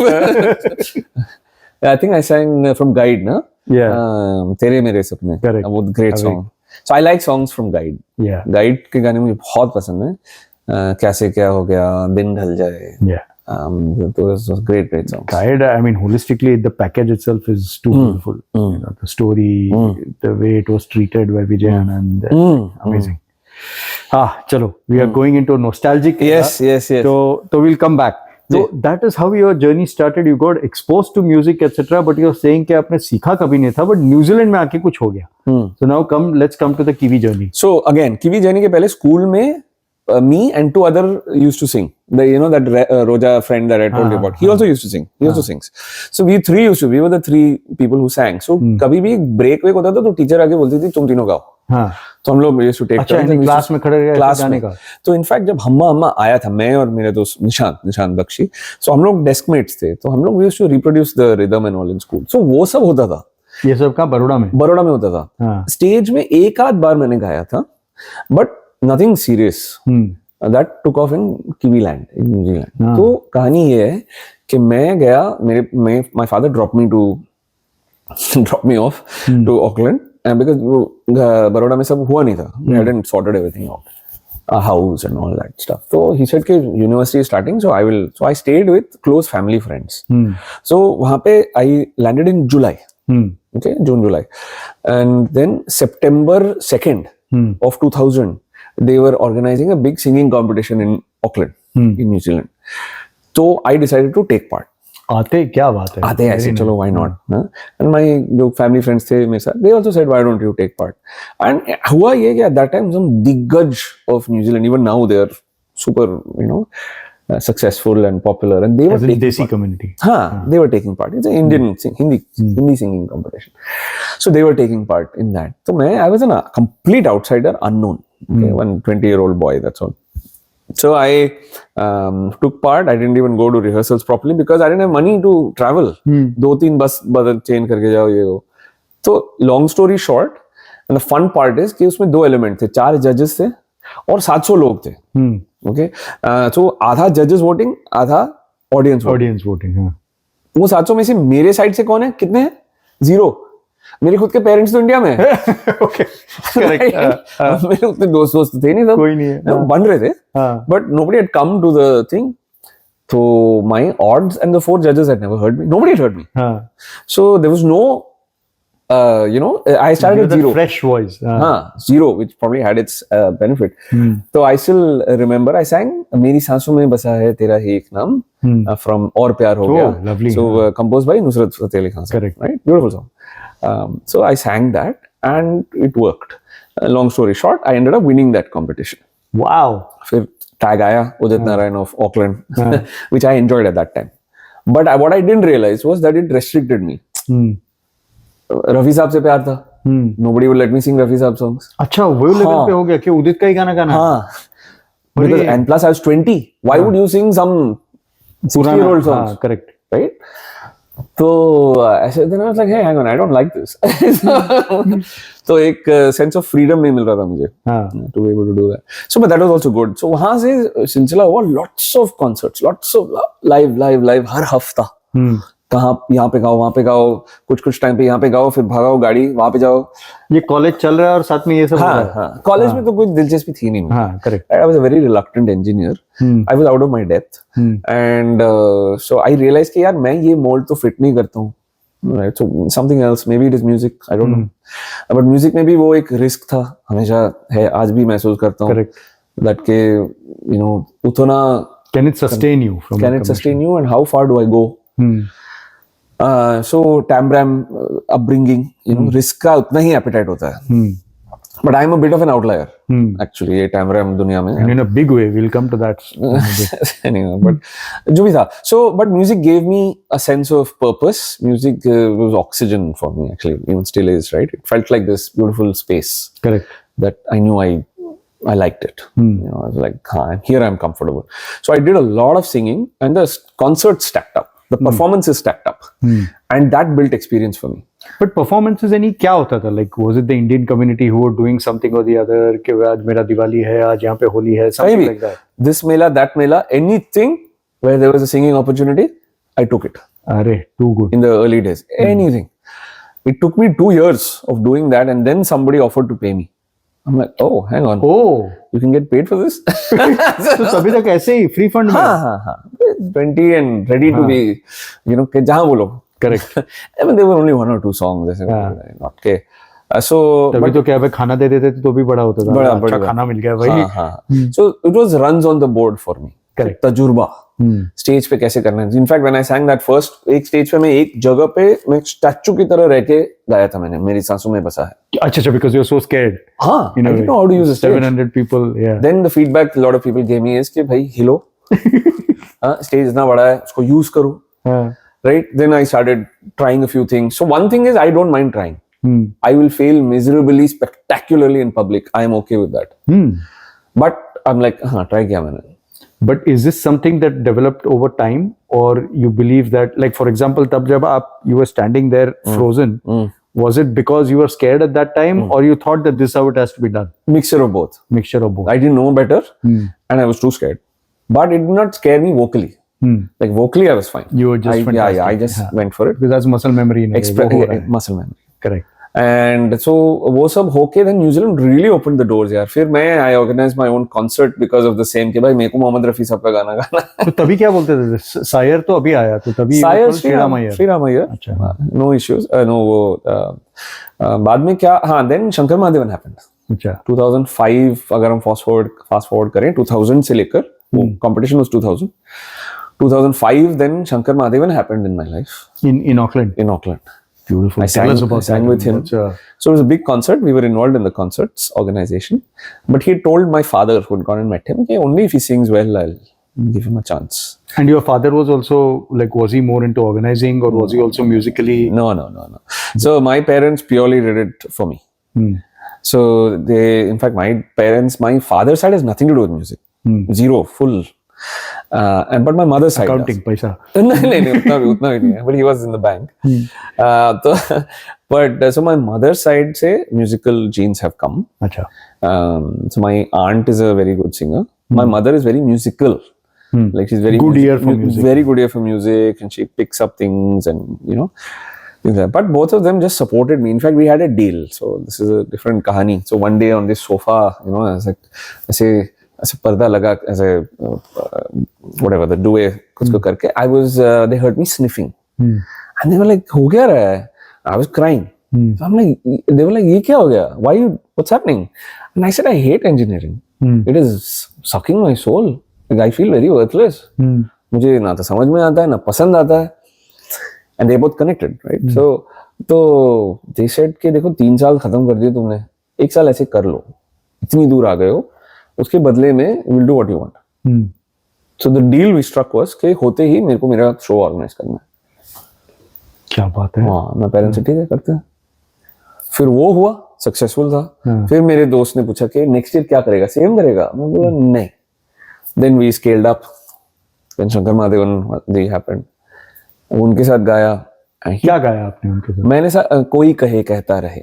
I think I sang from Guide, na?
Yeah.
Tere Mere Sapne.
Correct.
A great song. So I like songs from Guide.
Yeah.
Guide के गाने मुझे बहुत पसंद है. कैसे क्या हो गया, दिन ढल जाए.
Yeah.
Those great songs.
Guide, I mean, holistically, the package itself is too beautiful. You know, the story, the way it was treated by Vijay Anand, amazing. Chalo, we are going into nostalgic.
Yes.
So we'll come back. So that is how your journey started. You got exposed to music, etc. But you're saying कि आपने सीखा कभी नहीं था, but New Zealand में आके कुछ हो गया. So now let's come to the Kiwi journey.
So again, Kiwi journey के पहले school में me and two other used to sing. That Roja friend that I told you about. He also used to sing. He also sings. So we were the three people who sang. So कभी भी break होता था तो teacher आके बोलती थी तुम तीनों गाओ. तो हम लोग used to take
क्लास में खड़े रहे गाने का.
तो इनफैक्ट जब हम्मा आया था, मैं और मेरे दोस्त निशांत बख्शी, so हम लोग डेस्क मेट्स थे, तो हम लोग used to reproduce the rhythm and all in school. So वो सब होता था.
ये सब कहाँ? बड़ौदा में
होता था. स्टेज में एक आध बार मैंने गाया था, but nothing serious. that took off in Kiwi land, in New Zealand. तो कहानी ये है कि मैं गया, my father dropped me off to Auckland, and because Baroda में सब हुआ नहीं था, we hadn't sorted everything out, a house and all that stuff. So he said कि university is starting, so I stayed with close family friends. So वहाँ पे I landed in July. Okay, June, July, and then September 2nd of 2000, they were organizing a big singing competition in Auckland, in New Zealand. So I decided to take part.
क्या बात है,
आते ऐसे चलो, why not? And my जो family friends थे मेरे साथ, they also said why don't you take part? And हुआ ये कि at that time some दिग्गज of New Zealand, even now they are super, successful and popular, and they were taking
desi
part.
community.
They were taking part. It's an Indian Hindi singing competition. So they were taking part in that. So I was a complete outsider, unknown. Okay, 20-year-old boy, that's all. So I took part. I didn't even go to rehearsals properly because I didn't have money to travel. 2-3 bus बदल change करके जाओ ये वो. So long story short, and the fun part is कि उसमें 2 element थे, 4 judges थे और 700 लोग थे. Okay, so आधा judges voting, आधा audience
voting.
वो 700 में से मेरे साइड से कौन है, कितने हैं? 0. मेरे खुद के पेरेंट्स तो इंडिया में है.
Okay, correct.
मेरे उतने दोस्त थे नहीं,
कोई नहीं है,
बन रहे थे, but nobody had come to the thing. So my odds and the 4 judges had never heard me. Nobody had heard me. So there was no, I started with 0.
Fresh voice.
0, which probably had its benefit. So I still remember I sang मेरी सांसों में बसा है तेरा ही एक नाम from और प्यार हो गया.
Lovely.
So composed by Nusrat Fateh Ali Khan.
Correct.
Right? Beautiful song. So I sang that and it worked. Long story short, I ended up winning that competition.
Wow.
फिर tag आया Udit Narayan of Auckland, which I enjoyed at that time. But what I didn't realize was that it restricted me. Rafi साहब से प्यार था. Nobody would let me sing Rafi साहब songs.
अच्छा, वो level पे हो गया कि उदित का ही गाना गाना.
Because and plus I was 20. Why would you sing some 60-year-old songs?
Correct.
Right? So then I was like, hey, hang on, I don't like this. तो एक sense of freedom नहीं मिल रहा था मुझे to be able to do that. So but that was also good. So वहाँ से सिलसिला हुआ, lots of concerts, lots of live हर हफ्ता. कहाँ यहाँ पे गाओ, वहाँ पे गाओ, कुछ टाइम पे यहाँ पे गाओ, फिर भागाओ गाड़ी, वहाँ पे जाओ.
ये कॉलेज चल रहा है और साथ में ये सब.
हाँ, कॉलेज में तो कोई दिलचस्पी थी नहीं.
Correct.
I was a very reluctant engineer. I was out of my depth, and so I realized कि यार मैं ये mold तो fit नहीं करता हूँ. Right, so something else, maybe it is music, I don't know. But music में भी वो एक risk था, हमेशा है, आज भी महसूस करता हूँ. Correct. That के उतना
can it sustain you?
Can it sustain you, and how far do I go? So Tambram upbringing, risk का उतना ही appetite होता है. But I am a bit of an outlier, actually, ये Tambram दुनिया में.
And in a big way, we'll come to that.
Anyway, but जो भी था. So, but music gave me a sense of purpose. Music was oxygen for me, actually, even still is, right? It felt like this beautiful space.
Correct.
That I knew I liked it. I was like, here I'm comfortable. So I did a lot of singing, and the concerts stacked up. The performances stacked up, and that built experience for me.
But performances any क्या होता था? Like, was it the Indian community who were doing something or the other? कि आज मेरा दिवाली है, आज यहाँ पे होली है, something like that.
This mela, that mela, anything where there was a singing opportunity, I took it.
अरे, too good.
In the early days, anything. It took me 2 years of doing that, and then somebody offered to pay me. I'm like, oh, hang on.
Oh,
you can get paid for this?
तो तभी तक ऐसे ही free fund में.
हाँ. 20 and ready to be, कि जहाँ बोलो.
Correct.
I mean, there were only 1 or 2 songs. Not okay. So
तभी तो क्या भाई खाना दे देते थे तो भी बड़ा होता था. अच्छा खाना मिल गया भाई.
So it was runs on the board for me.
Correct.
तजुर्बा. स्टेज पे कैसे करना है. In fact when I सैंग that first, एक स्टेज पे मैं एक जगह पे मैं स्टैचू की तरह रह के गाया था मैंने, मेरी सांसों में बसा है.
अच्छा, because you're so scared.
हाँ, I didn't know how to use a stage.
700 people, yeah.
Then the feedback a lot of people gave me is कि भाई हिलो, स्टेज इतना बड़ा है, उसको यूज करो. Right? Then I started trying a few things. So one thing is I don't mind trying. I will fail miserably, spectacularly in public. I am okay with that. But I'm like, try किया मैंने.
But is this something that developed over time, or you believe that, like for example, तब जब आप you were standing there frozen, Was it because you were scared at that time, or you thought that this is how it has to be done?
Mixture of both.
Mixture of both.
I didn't know better, and I was too scared. But it did not scare me vocally. Like vocally, I was fine.
You were just fantastic.
I just went for it.
Because that's muscle memory.
Muscle memory.
Correct.
And so वो सब होके then New Zealand really opened the doors यार. फिर I organized my own concert because of the same कि भाई मेरे को मोहम्मद रफी साहब का गाना गाना.
तो तभी क्या बोलते थे? सायर तो अभी आया, तो तभी
श्रीराम अय्यर. अच्छा. No issues. No वो बाद में क्या? हाँ, then शंकर महादेवन happened.
अच्छा.
2005 अगर हम fast forward करें 2000 से लेकर वो competition was 2000. 2005 then Shankar Mahadevan happened in my life.
In Auckland.
In Auckland.
Beautiful.
I sang with him. So it was a big concert. We were involved in the concerts organization. But he told my father, who had gone and met him, okay, only if he sings well, I'll give him a chance.
And your father was also, like, was he more into organizing, or was he also musically?
No. So my parents purely did it for me. So in fact, my father's side has nothing to do with music. Zero, full. But my mother's side
accounting paisa
नहीं उतना भी नहीं है, but he was in the bank. So my mother's side से musical genes have come.
अच्छा.
So my aunt is a very good singer. My mother is very musical. Like she's very
good ear for music.
Very good ear for music, and she picks up things, and you know. But both of them just supported me. In fact, we had a deal. So this is a different kahani. So one day on this sofa, you know, I was like, ऐसे पर्दा लगा ऐसे whatever the duvet कुछ को करके I was they heard me sniffing and they were like हो क्या रहा है? I was crying. So I'm like, they were like ये क्या हो गया? What's happening? And I said I hate engineering. It is sucking my soul. Like, I feel very worthless. मुझे ना तो समझ में आता है ना पसंद आता है. And they both connected, right? So they said कि देखो 3 साल खत्म कर दिए तुमने, 1 साल ऐसे कर लो, इतनी दूर आ गए हो, उसके बदले में we'll do what you want. So the deal we struck was कि होते ही मेरे को मेरा शो ऑर्गेनाइज करना है.
क्या बात है.
हाँ, मैं पेरेंट्स से ठीक है करते हैं. फिर वो हुआ, सक्सेसफुल था. फिर मेरे दोस्त ने पूछा कि नेक्स्ट ईयर क्या करेगा, सेम करेगा? मैं बोला नहीं. Then we scaled up. Then Shankar Mahadevan they happened. उनके साथ गाया.
क्या गाया आपने उनके साथ?
मैंने कोई कहे कहता रहे.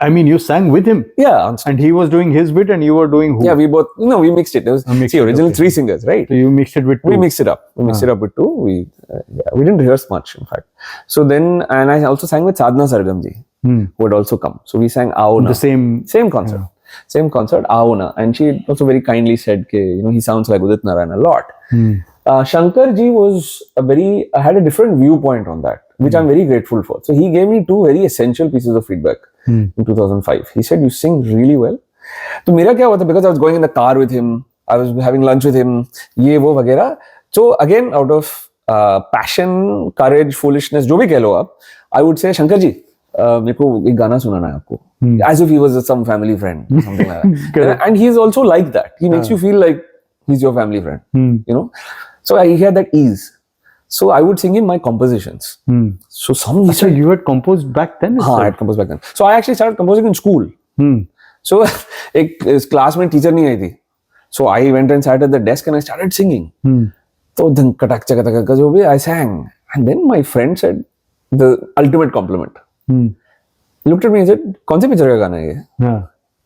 I mean, you sang with him.
Yeah,
and he was doing his bit and you were doing who?
Yeah, we both. No, we mixed it. There was originally 3 singers, right?
So you mixed it with 2.
We mixed it up. We mixed it up with 2. We didn't rehearse much, in fact. So then, and I also sang with Sadhna Sargam ji, who had also come. So we sang Auna.
The same concert.
Yeah. Same concert, Auna, and she also very kindly said, "Ke, you know, he sounds like Udit Narayan a lot." Shankar ji had a different viewpoint on that, which I'm very grateful for. So he gave me 2 very essential pieces of feedback in 2005. He said, "You sing really well." So मेरा क्या हुआ था, because I was going in the car with him, I was having lunch with him, ये वो वगैरह. So again, out of passion, courage, foolishness, जो भी कह लो आप, I would say, "Shankar ji, मेरे को एक गाना सुनाना है आपको." As if he was some family friend, something like that. And he's also like that. He makes you feel like he's your family friend, you know. So I had that ease. So I would sing in my compositions. So
So you had composed back then?
हाँ, I had composed back then. So I actually started composing in school. So एक class में teacher नहीं आई थी. So I went and sat at the desk and I started singing. तो धन कटक चकटक जो भी I sang. And then my friend said the ultimate compliment. He looked at me and said, "कौन सी picture का गाना है ये?"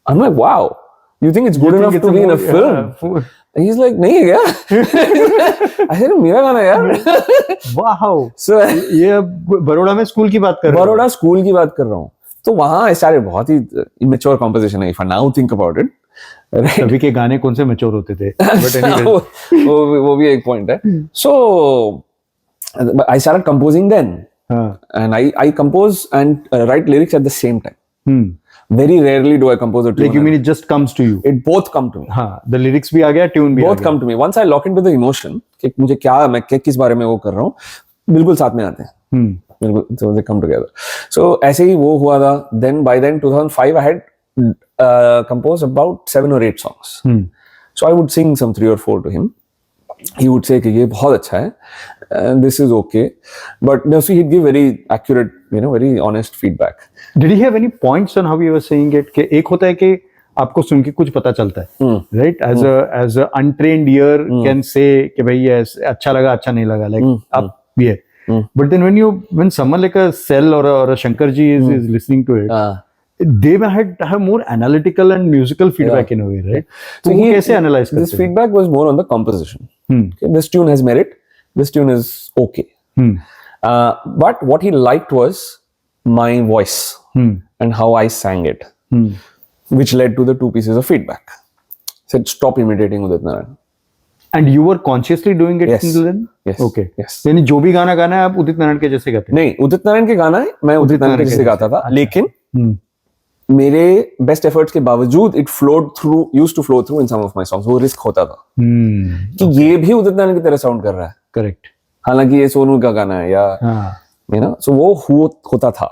I'm like, "Wow, you think it's good enough to be in a film?" And he's like, "नहीं है क्या?" I said, "मेरा गाना यार."
Wow.
So
ये बड़ौदा में स्कूल की बात कर रहा हूँ.
बड़ौदा स्कूल की बात कर रहा हूँ. तो वहाँ I started बहुत ही immature composition है. If I now think about it.
सभी के गाने कौन से मैच्योर होते थे? But anyway.
वो भी एक point है. So I started composing then. And I compose and write lyrics at the same time. Very rarely do I compose a tune.
Like you mean it just comes to you?
It both come to me.
हाँ, the lyrics भी आ गया, tune भी आ गया.
Both come to me. Once I lock into the emotion, कि मुझे क्या मैं किस बारे में वो कर रहा हूँ, बिल्कुल साथ में आते हैं. बिल्कुल, so they come together. So ऐसे ही वो हुआ था. Then by then 2005 I had composed about 7 or 8 songs. So I would sing some 3 or 4 to him. He would say कि ये बहुत अच्छा है, and this is okay, but no, so he'd give very accurate, you know, very honest feedback.
Did he have any points on how you were saying it? कि एक होता है कि आपको सुन के कुछ पता चलता है, right? As a untrained ear can say कि भाई ये अच्छा लगा, अच्छा नहीं लगा, like आप ये. But then when someone like a Cell or a Shankarji is listening to it, they have more analytical and musical feedback in a way, right? So he कैसे analyze
this feedback was more on the composition. Okay, this tune has merit. This tune is okay. But what he liked was my voice and how I sang it, which led to the two pieces of feedback. Said stop imitating Udit Narayan.
And you were consciously doing it until then?
Yes.
Okay.
Yes.
यानी जो भी गाना गाना है आप उदित नारायण के जैसे गाते हैं?
नहीं, उदित नारायण के गाना है, मैं उदित नारायण के जैसे गाता था, लेकिन मेरे बेस्ट एफर्ट्स के बावजूद it used to flow through in some of my songs. वो रिस्क होता था कि ये भी उदित नारायण की तरह साउंड कर रहा है.
करेक्ट.
हालांकि ये सोनू का गाना है या so वो होता था.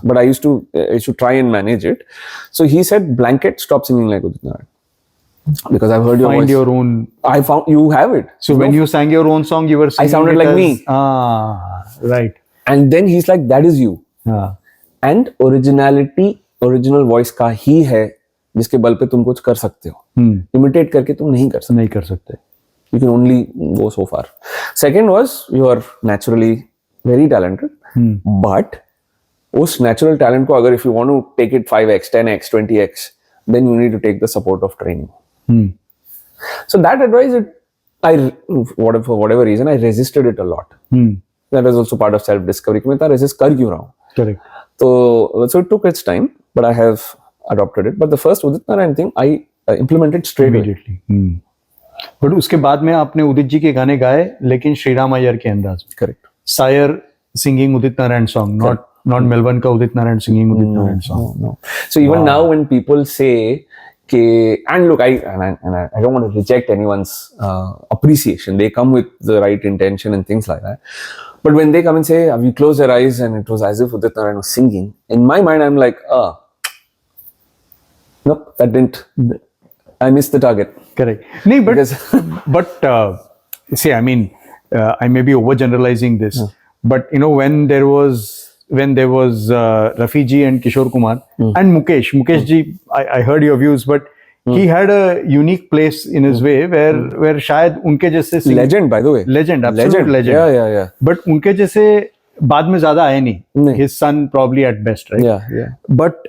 But I used to try and manage it. So he said, blanket, stop singing like Udit Narayan. Because I've heard your voice.
Find your own.
I found you have it.
So when you sang your own song, you were singing
I sounded like me.
Right.
And then he's like, that is you. And original voice का ही है जिसके बल पे तुम कुछ कर सकते हो. Imitate करके तुम नहीं कर सकते. You can only go so far. Second was, you are naturally very talented. But उस natural talent को अगर if you want to take it 5x, 10x, 20x, then you need to take the support of training. So that advice, for whatever reason, I resisted it a lot. That was also part of self-discovery. कि मैं इतना resist कर क्यों रहा हूँ?
Correct.
So it took its time, but I have adopted it. But the first Udit Narayan thing, I implemented straight
immediately. But उसके बाद में आपने उदित जी के गाने गाए, लेकिन श्रीराम अय्यर के अंदाज में.
Correct.
Sire singing Udit Narayan song, not Melbourne ka Udit Narayan singing Udit Narayan song.
No. So even now when people say and look, I don't want to reject anyone's appreciation. They come with the right intention and things like that. But when they come and say, "You close your eyes," and it was as if Udit Narayan was singing, in my mind I'm like, nope, that didn't. I missed the target.
Correct. No, but see, I mean, I may be overgeneralizing this, but when there was Rafi ji and Kishore Kumar and Mukesh ji, I heard your views, but he had a unique place in his way where शायद उनके जैसे
legend, by the way,
absolute legend.
Yeah.
But उनके जैसे बाद में ज़्यादा आए नहीं. His son probably at best, right?
Yeah.
But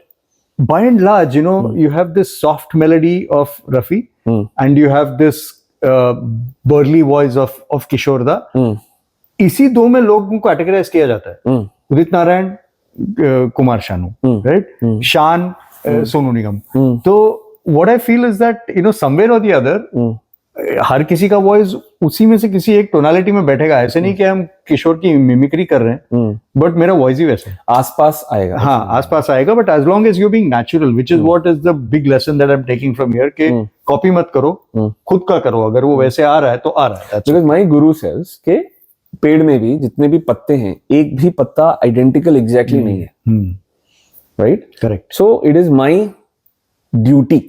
by and large, you have this soft melody of Rafi and you have this burly voice of Kishore da. इसी दो में लोगों को कैटेगराइज किया जाता है. उदित नारायण, कुमार शानू, राइट? शान, सोनू निगम. तो what I feel is that somewhere or the other हर किसी का वॉइस उसी में से किसी एक टोनालिटी में बैठेगा. ऐसे नहीं कि हम किशोर की मिमिक्री कर रहे हैं, बट मेरा वॉइस ही वैसे
आसपास आएगा.
हाँ, आसपास आएगा, but as long as you being natural, which is what is the big lesson that I am taking from here, कि कॉपी मत करो, खुद का करो. अगर वो वैसे आ रहा है तो आ रहा है.
बिकॉज़ माय गुरु सेज के पेड़ में भी जितने भी पत्ते हैं, एक भी पत्ता आइडेंटिकल एग्जैक्टली नहीं है. Right?
Correct.
So it is my duty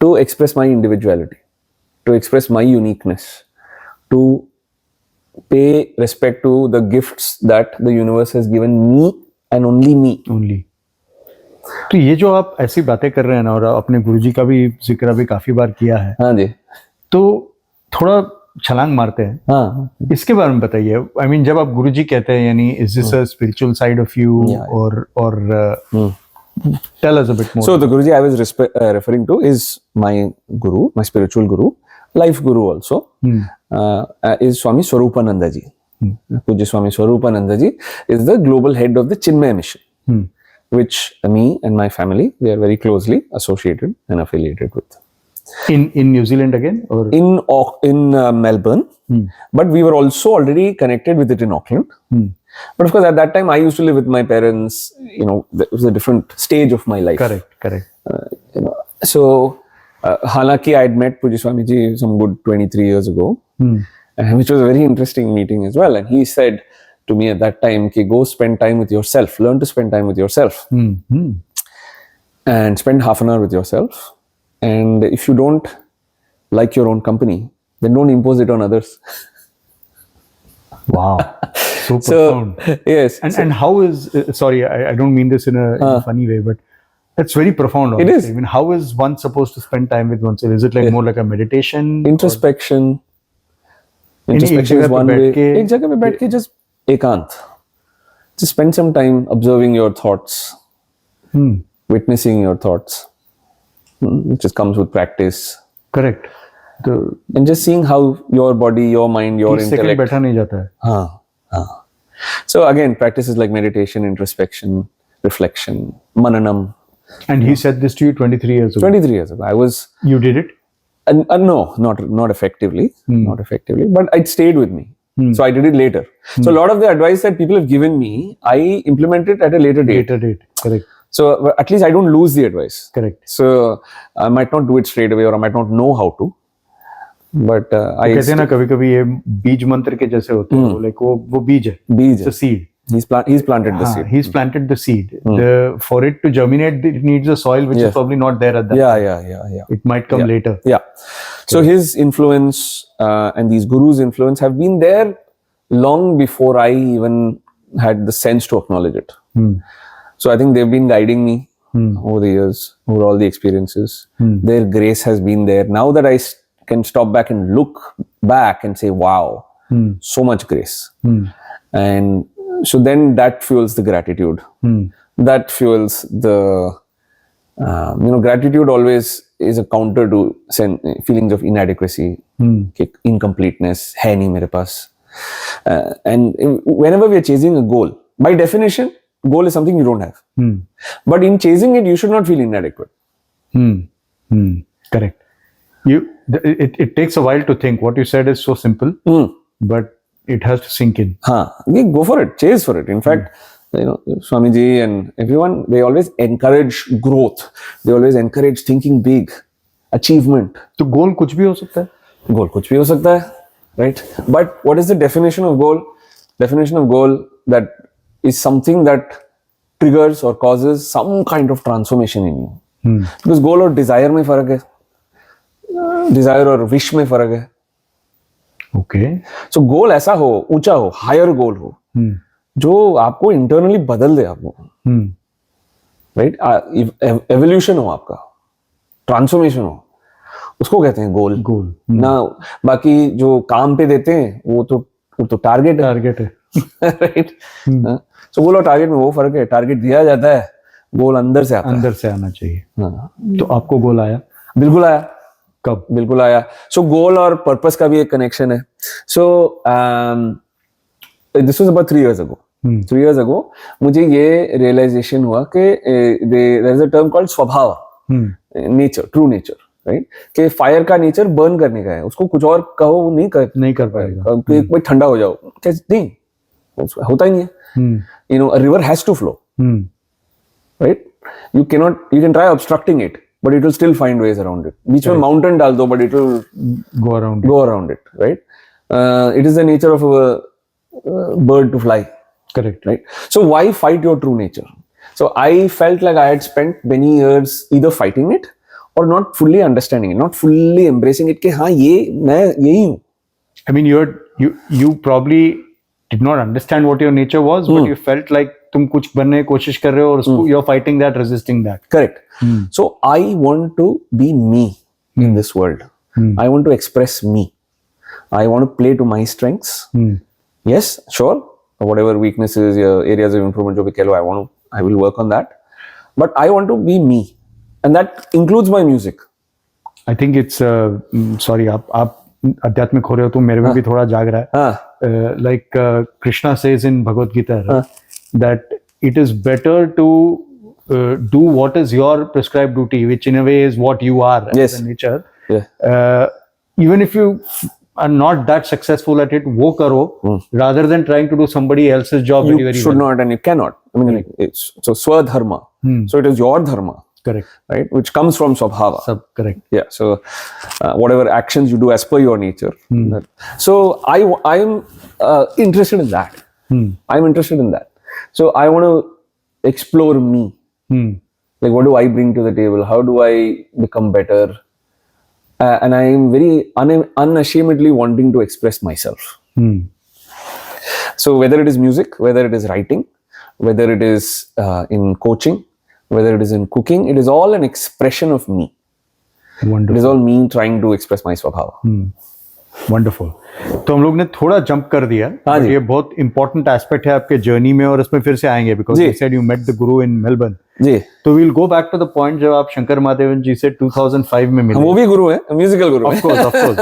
to express my individuality, to express my uniqueness, to pay respect to the gifts that the universe has given me and only me.
Only. तो ये जो आप ऐसी बातें कर रहे हैं ना, और अपने गुरुजी का भी जिक्र अभी काफी बार किया है.
हाँ जी.
तो थोड़ा छलांग मारते हैं.
हाँ.
इसके बारे में बताइए. I mean, जब आप गुरुजी कहते हैं, यानी is this a spiritual side of you or tell us a bit more.
So the Guruji I was referring to is my guru, my spiritual guru, life guru also, is Swami Swarupananda ji. Puja Swami Swarupananda ji is the global head of the Chinmay mission, which me and my family, we are very closely associated and affiliated with.
In New Zealand again, or
in Melbourne, but we were also already connected with it in Auckland. But of course, at that time, I used to live with my parents. It was a different stage of my life.
Correct.
So, हालांकि I had met Puji Swami ji some good 23 years ago, which was a very interesting meeting as well. And he said to me at that time, "Ki go spend time with yourself. Learn to spend time with yourself, and spend half an hour with yourself. And if you don't like your own company, then don't impose it on others."
Wow. So profound.
Yes.
And how is, sorry, I don't mean this in a funny way, but it's very profound.
Honestly. It is.
I mean, how is one supposed to spend time with oneself? Is it like more like a meditation?
Introspection. Introspection is one way. एक जगह पे बैठ के just एकांत. Just spend some time observing your thoughts, witnessing your thoughts. It just comes with practice.
Correct.
And just seeing how your body, your mind, your intellect.
बैठा नहीं जाता है.
हाँ. So again, practice is like meditation, introspection, reflection, mananam.
And he said this to you 23 years ago.
23 years ago.
You did it?
No, not effectively. Not effectively. But it stayed with me. So I did it later. So a lot of the advice that people have given me, I implemented at a later date.
Correct.
So at least I don't lose the advice.
Correct.
So I might not do it straight away, or I might not know how to. But I
कहते हैं ना कभी-कभी ये बीज मंत्र के जैसे होते हैं, like वो बीज है.
It's
a seed.
He's planted the seed.
He's planted the seed. For it to germinate, it needs a soil which is probably not there at that time.
Yeah.
It might come later.
Yeah. So his influence and these gurus' influence have been there long before I even had the sense to acknowledge it. So I think they've been guiding me over the years, over all the experiences. Their grace has been there. Now that I can stop back and look back and say, wow, so much grace. And so then that fuels the gratitude. That fuels the, gratitude always is a counter to feelings of inadequacy, incompleteness, hai nahi mere paas. And whenever we are chasing a goal, by definition, goal is something you don't have. But in chasing it, you should not feel inadequate.
Correct. It takes a while to think. What you said is so simple, but it has to sink in.
Go for it. Chase for it. In fact, Swamiji and everyone, they always encourage growth. They always encourage thinking big, achievement.
तो goal कुछ भी हो सकता है.
Goal कुछ भी हो सकता है, right? But what is the definition of goal? Definition of goal that is something that triggers or causes some kind of transformation in you. Because goal और desire में फर्क है. Desire और wish में फर्क है.
Okay.
So goal ऐसा हो, ऊंचा हो, higher goal हो, जो आपको internally बदल दे आपको, right? Evolution हो आपका, transformation हो, उसको कहते हैं goal. ना बाकी जो काम पे देते हैं वो तो target है, right? So goal और target में वो फर्क है. Target दिया जाता है, goal अंदर से आता है.
अंदर से आना चाहिए. तो आपको goal आया?
बिल्कुल आया.
कब?
बिल्कुल आया. So goal और purpose का भी एक connection है. So this was about 3 years ago. 3 years ago मुझे ये realization हुआ कि there is a term called स्वभाव, nature, true nature, right? कि fire का nature burn करने का है. उसको कुछ और कहो वो नहीं कर पाएगा. कोई ठंडा हो जाओ, नहीं, होता ही नहीं है. A river has to flow, right? You can try obstructing it, but it will still find ways around it. बीच में mountain डाल दो, but it will
go around it,
right? It is the nature of a bird to fly.
Correct.
Right? So why fight your true nature? So I felt like I had spent many years either fighting it or not fully understanding it, not fully embracing it कि हाँ मैं यही हूँ.
I mean, you probably did not understand what your nature was, but you felt like तुम कुछ बनने की कोशिश कर रहे हो और you're fighting that, resisting that.
Correct. So I want to be me in this world. I want to express me. I want to play to my strengths. Yes, sure. Whatever weaknesses, areas of improvement, I will work on that. But I want to be me, and that includes my music.
I think it's sorry, आप आध्यात्मिक हो रहे हो तो मेरे में भी थोड़ा जाग रहा है. Like Krishna says in Bhagavad Gita that it is better to do what is your prescribed duty, which in a way is what you are as a nature. Even if you are not that successful at it, wo karo, rather than trying to do somebody else's job.
You
very
should not and you cannot. I mean, it's so swadharma. So it is your dharma.
Correct.
Right? Which comes from swabhava.
Correct.
Yeah. So whatever actions you do as per your nature. So I am interested in that. I'm interested in that. So I want to explore me. Like, what do I bring to the table? How do I become better? And I am very unashamedly wanting to express myself. So whether it is music, whether it is writing, whether it is in coaching, whether it is in cooking, it is all an expression of me.
Wonderful.
It is all me trying to express my swabhava.
Wonderful. तो हम लोग ने थोड़ा jump कर दिया,
हाँ जी।
ये बहुत इंपॉर्टेंट एस्पेक्ट है आपके जर्नी में, और इसमें फिर से आएंगे because you said you met the guru in Melbourne
ji.
तो we'll go back to the point जब आप शंकर महादेवन जी से 2005 में मिले।
वो भी गुरु है, म्यूजिकल गुरु
ऑफ कोर्स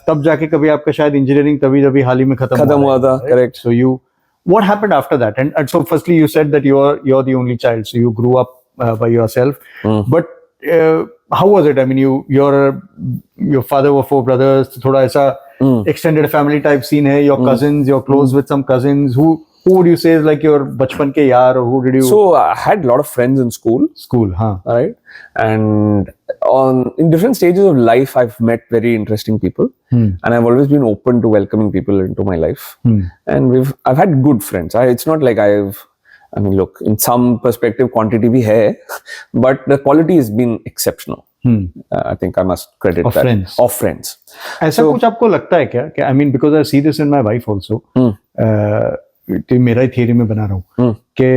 तब जाके कभी आपका शायद इंजीनियरिंग तभी हाल ही में खत्म हुआ था,
correct.
So you what happened after that? And so firstly you said that you're the only child, so you grew up by yourself. But how was it? I mean, your father were 4 brothers, thoda aisa extended family type scene hai, your cousins, you're close with some cousins. Who would you say is like your bachpan ke yaar, or who did you?
So I had a lot of friends in school,
huh?
Right? And in different stages of life I've met very interesting people, and I've always been open to welcoming people into my life, and I've had good friends. It's not like I mean, look, in some perspective quantity bhi hai, but the quality has been exceptional. I think I must credit
of
that. Of friends.
ऐसा कुछ आपको लगता है क्या कि I mean, because I see this in my wife also, तो मेरा ही theory में बना रहा हूँ कि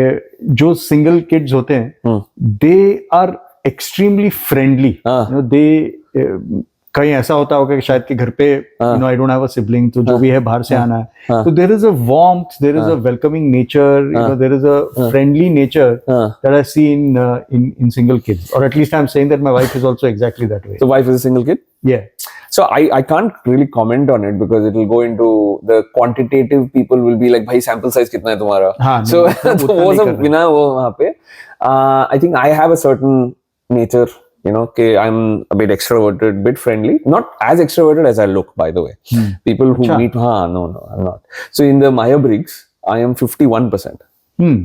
जो सिंगल किड्स होते हैं they are extremely friendly, they कहीं ऐसा होता होगा कि शायद कि घर पे I don't have a sibling, तो जो भी है बाहर से आना है, तो there is a warmth, there is a welcoming nature, there is a friendly nature that I see in single kids, और at least I am saying that my wife is also exactly that way.
So wife is a single kid?
Yeah.
So I can't really comment on it because it will go into the quantitative. People will be like, भाई sample size कितना है तुम्हारा? So वो सब बिना वो वहाँ पे. I think I have a certain nature, कि I'm a bit extroverted, bit friendly, not as extroverted as I look, by the way. People who meet, no, I'm not. So in the Myers-Briggs, I am 51%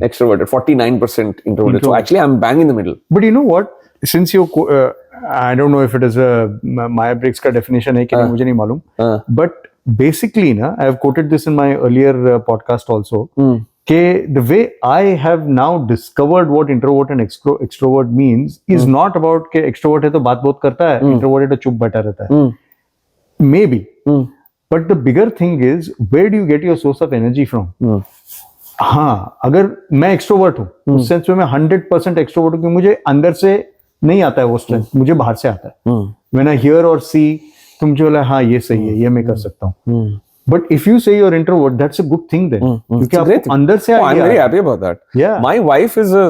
extroverted, 49% introverted. So actually I'm bang in the middle.
But you know what? Since you I don't know if it is a Myers-Briggs का definition है कि नहीं, मुझे नहीं मालूम, but basically ना, I have quoted this in my earlier podcast also, कि the way I have now discovered what introvert and extrovert means is not about कि extrovert है तो बात बहुत करता है, introvert है तो चुप बैठा रहता है, maybe, but the bigger thing is where do you get your source of energy from? हाँ, अगर मैं एक्सट्रोवर्ट हूँ उस सेंस में मैं 100% एक्सट्रोवर्ट हूँ कि मुझे अंदर से नहीं आता है वो स्ट्रेंथ, मुझे बाहर से आता है. When I hear or see, तो मुझे बोला हाँ ये सही है, ये मैं कर सकता हूँ. But if you say you're introvert, that's a good thing then. क्योंकि आपको अंदर से
I'm very happy about that. Yeah. My wife is a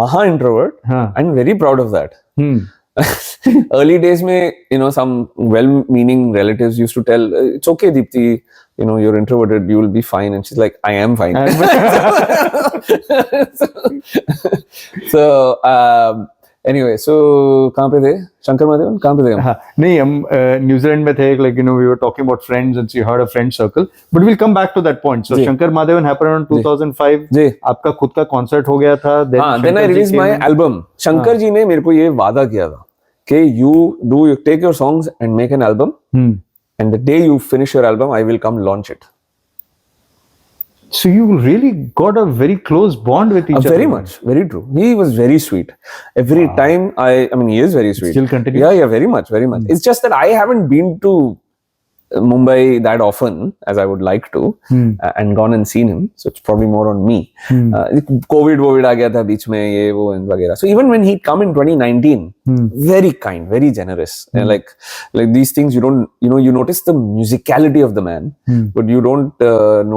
maha introvert. I'm very proud of that. Early days में, some well-meaning relatives used to tell, it's okay, Deepti, you're introverted, you will be fine. And she's like, I am fine. So, anyway, so कहाँ पे थे? शंकर महादेवन कहाँ पे थे हम?
हाँ, नहीं हम न्यूजीलैंड में थे, like we were talking about friends and you heard a friend circle, but we'll come back to that point. So Shankar Mahadevan happened around 2005. जी. आपका खुद का कॉन्सर्ट हो गया था.
Then I released my album. Shankar ji ने मेरे को ये वादा किया था कि you take your songs and make an album, and the day you finish your album, I will come launch it.
So you really got a very close bond with each other.
Very much, very true. He was very sweet. Every time I mean, he is very sweet.
Still continue?
Yeah, very much, very much. It's just that I haven't been to Mumbai that often as I would like to, and gone and seen him. So it's probably more on me. COVID aa gaya tha beech mein, ye wo and वगैरह. So even when he come in 2019, very kind, very generous. And like these things, you don't, you notice the musicality of the man, but you don't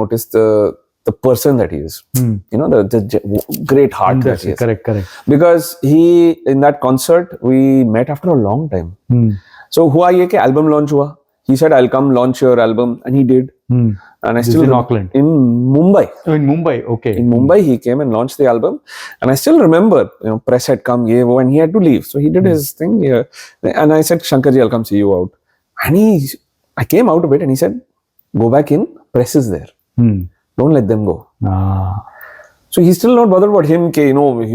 notice the person that he is. The great heart that he is.
Correct.
Because in that concert, we met after a long time. So हुआ ये कि album launch हुआ. He said, I'll come launch your album, and he did. And I still
in Auckland?
In Mumbai.
Oh, in Mumbai, okay.
In Mumbai, he came and launched the album, and I still remember, press had come, and he had to leave, so he did his thing. Yeah. And I said, Shankarji, I'll come see you out. And I came out of it, and he said, go back in, press is there. Don't let them go. So he's still not bothered about him,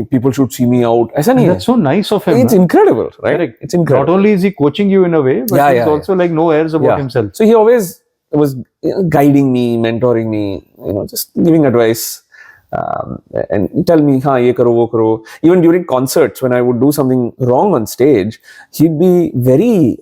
people should see me out.
That's so nice of him.
It's incredible, right?
Correct.
It's incredible.
Not only is he coaching you in a way, but he's also like no airs about himself.
So he always was guiding me, mentoring me, just giving advice, and tell me, ye karo, wo karo. Even during concerts, when I would do something wrong on stage, he'd be very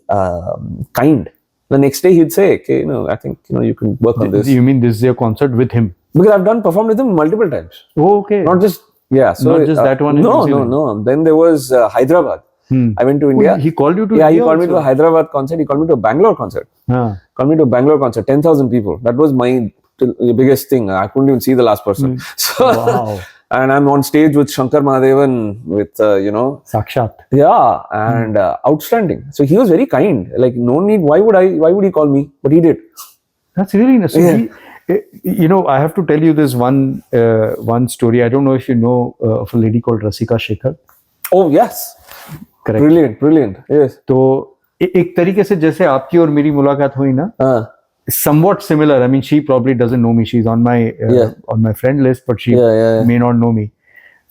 kind. The next day he'd say, okay, I think, you can work on this.
You mean this is your concert with him?
Because I've performed with him multiple times.
Oh, okay.
Not just, so
not just that one in New Zealand.
No. Then there was Hyderabad. I went to India.
He called you to
India he called me to a Hyderabad concert. He called me to a Bangalore concert. call me to a Bangalore concert, 10,000 people. That was my biggest thing. I couldn't even see the last person. So,
Wow.
and I'm on stage with Shankar Mahadevan with,
Sakshat.
Yeah, and outstanding. So he was very kind. Like, no need. Why would he call me? But he did.
That's really nice. So I have to tell you this one story. I don't know if you know of a lady called Rasika Shekhar.
Oh yes,
correct.
Brilliant. Yes.
तो एक तरीके से जैसे आपकी और मेरी मुलाकात हुई ना, somewhat similar. I mean, she probably doesn't know me. She's on my friend list, but she may not know me.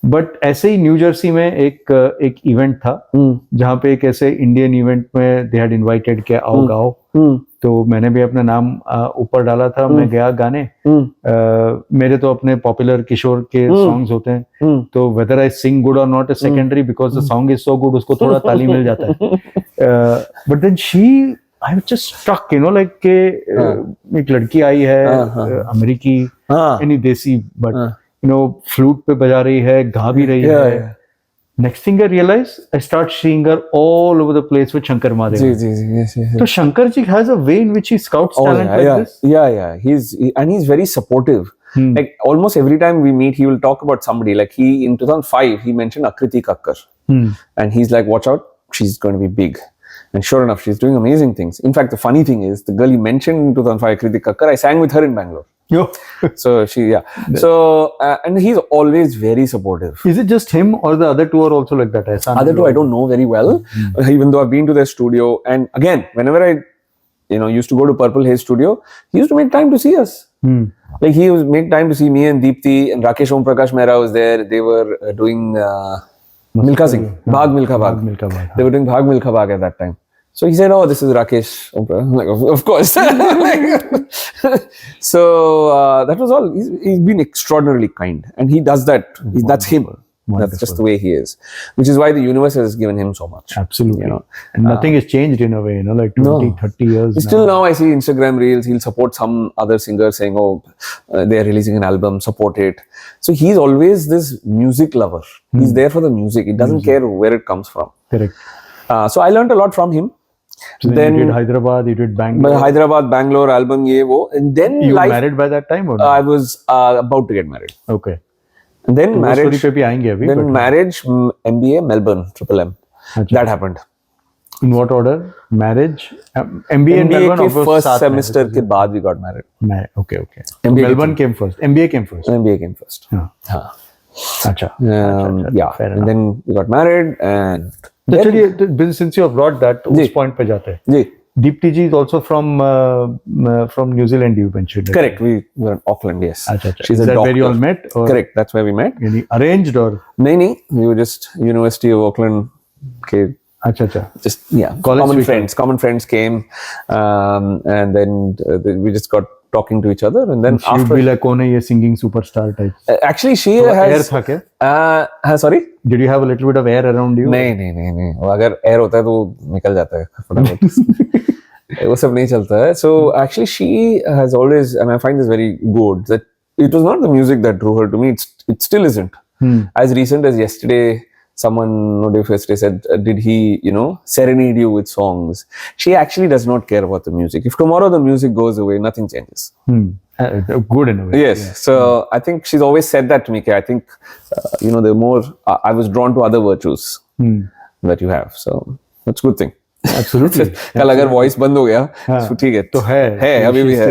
But ऐसे ही न्यू जर्सी में एक इवेंट था जहाँ पे एक ऐसे इंडियन इवेंट में दे हैड इनवाइटेड के आओ गाओ, तो मैंने भी अपना नाम ऊपर डाला था. मैं गया गाने. मेरे तो अपने पॉपुलर किशोर के सॉन्ग्स होते हैं, तो वेदर आई सिंग गुड और not is secondary because the song is so good, उसको थोड़ा ताली मिल जाता है. But then she I was just struck, like के एक लड़की आई है अमेरिकी, एनी देसी, बट फ्लूट पे बजा रही है, गा भी रही है. Next thing I realize, I start seeing her all over the place with Shankar Mahadevan.
Yes.
So Shankar ji has a way in which he scouts talent like this.
Yeah. He's very supportive. Like almost every time we meet, he will talk about somebody. Like in 2005, he mentioned Akriti Kakkar. And he's like, watch out, she's going to be big. And sure enough, she's doing amazing things. In fact, the funny thing is, the girl he mentioned in 2005, Akriti Kakkar, I sang with her in Bangalore. So and he's always very supportive.
Is it just him or the other two are also like that?
Other two I don't know very well, even though I've been to their studio. And again, whenever I used to go to Purple Haze studio, he used to make time to see us. Like he would make time to see me and Deepthi, and Rakesh Om Prakash Mehra was there. They were doing Milka Singh, Bhag Milka Bhag. They were doing Bhag Milka Bhag at that time. So he said, "Oh, this is Rakesh." I'm like, of course. So that was all. He's been extraordinarily kind, and he does that. That's him. Wonderful. That's just the way he is, which is why the universe has given him so much.
Absolutely. And nothing has changed in a way, like 20, 30 years.
Still now I see Instagram reels, he'll support some other singer saying, oh, they're releasing an album, support it. So he's always this music lover. He's there for the music. He doesn't care where it comes from.
Correct.
So I learned a lot from him.
So then you did Hyderabad, you did Bangalore.
Hyderabad, Bangalore album, and then
you were married by that time or not?
I was about to get married.
Okay.
And then marriage.
Then
marriage, MBA, Melbourne, M. That happened.
In what order? Marriage, MBA in Melbourne.
के first semester के बाद we got married.
Okay. Melbourne came first. MBA came first.
MBA came first.
Acha.
Yeah. And then we got married and.
Since you have brought that, उस point पे जाते हैं. Deepthi ji is also from New Zealand, you mentioned.
Correct. We were in Auckland, yes.
She's a doctor. Where you all met? Or?
Correct. That's where we met.
Arranged or?
No. We were just University of Auckland. Okay. Just common friends came, and then we just got talking to each other, and then
she would be like, "Kone ye singing superstar type."
Actually, she has
air tha kya? Sorry, did you have a little bit of air around you?
नहीं. अगर air होता है तो निकल जाता है फटाफट. वो सब नहीं चलता है. So actually, she has always, and I find this very good, that it was not the music that drew her to me. It still isn't. As recent as yesterday, someone yesterday said, did he, serenade you with songs? She actually does not care about the music. If tomorrow the music goes away, nothing changes.
Good in a way.
Yes. Yeah. So I think she's always said that to me. I think, the more I was drawn to other virtues that you have. So that's a good thing.
Absolutely.
कल अगर voice बंद हो गया, तो ठीक है.
तो है
अभी भी है.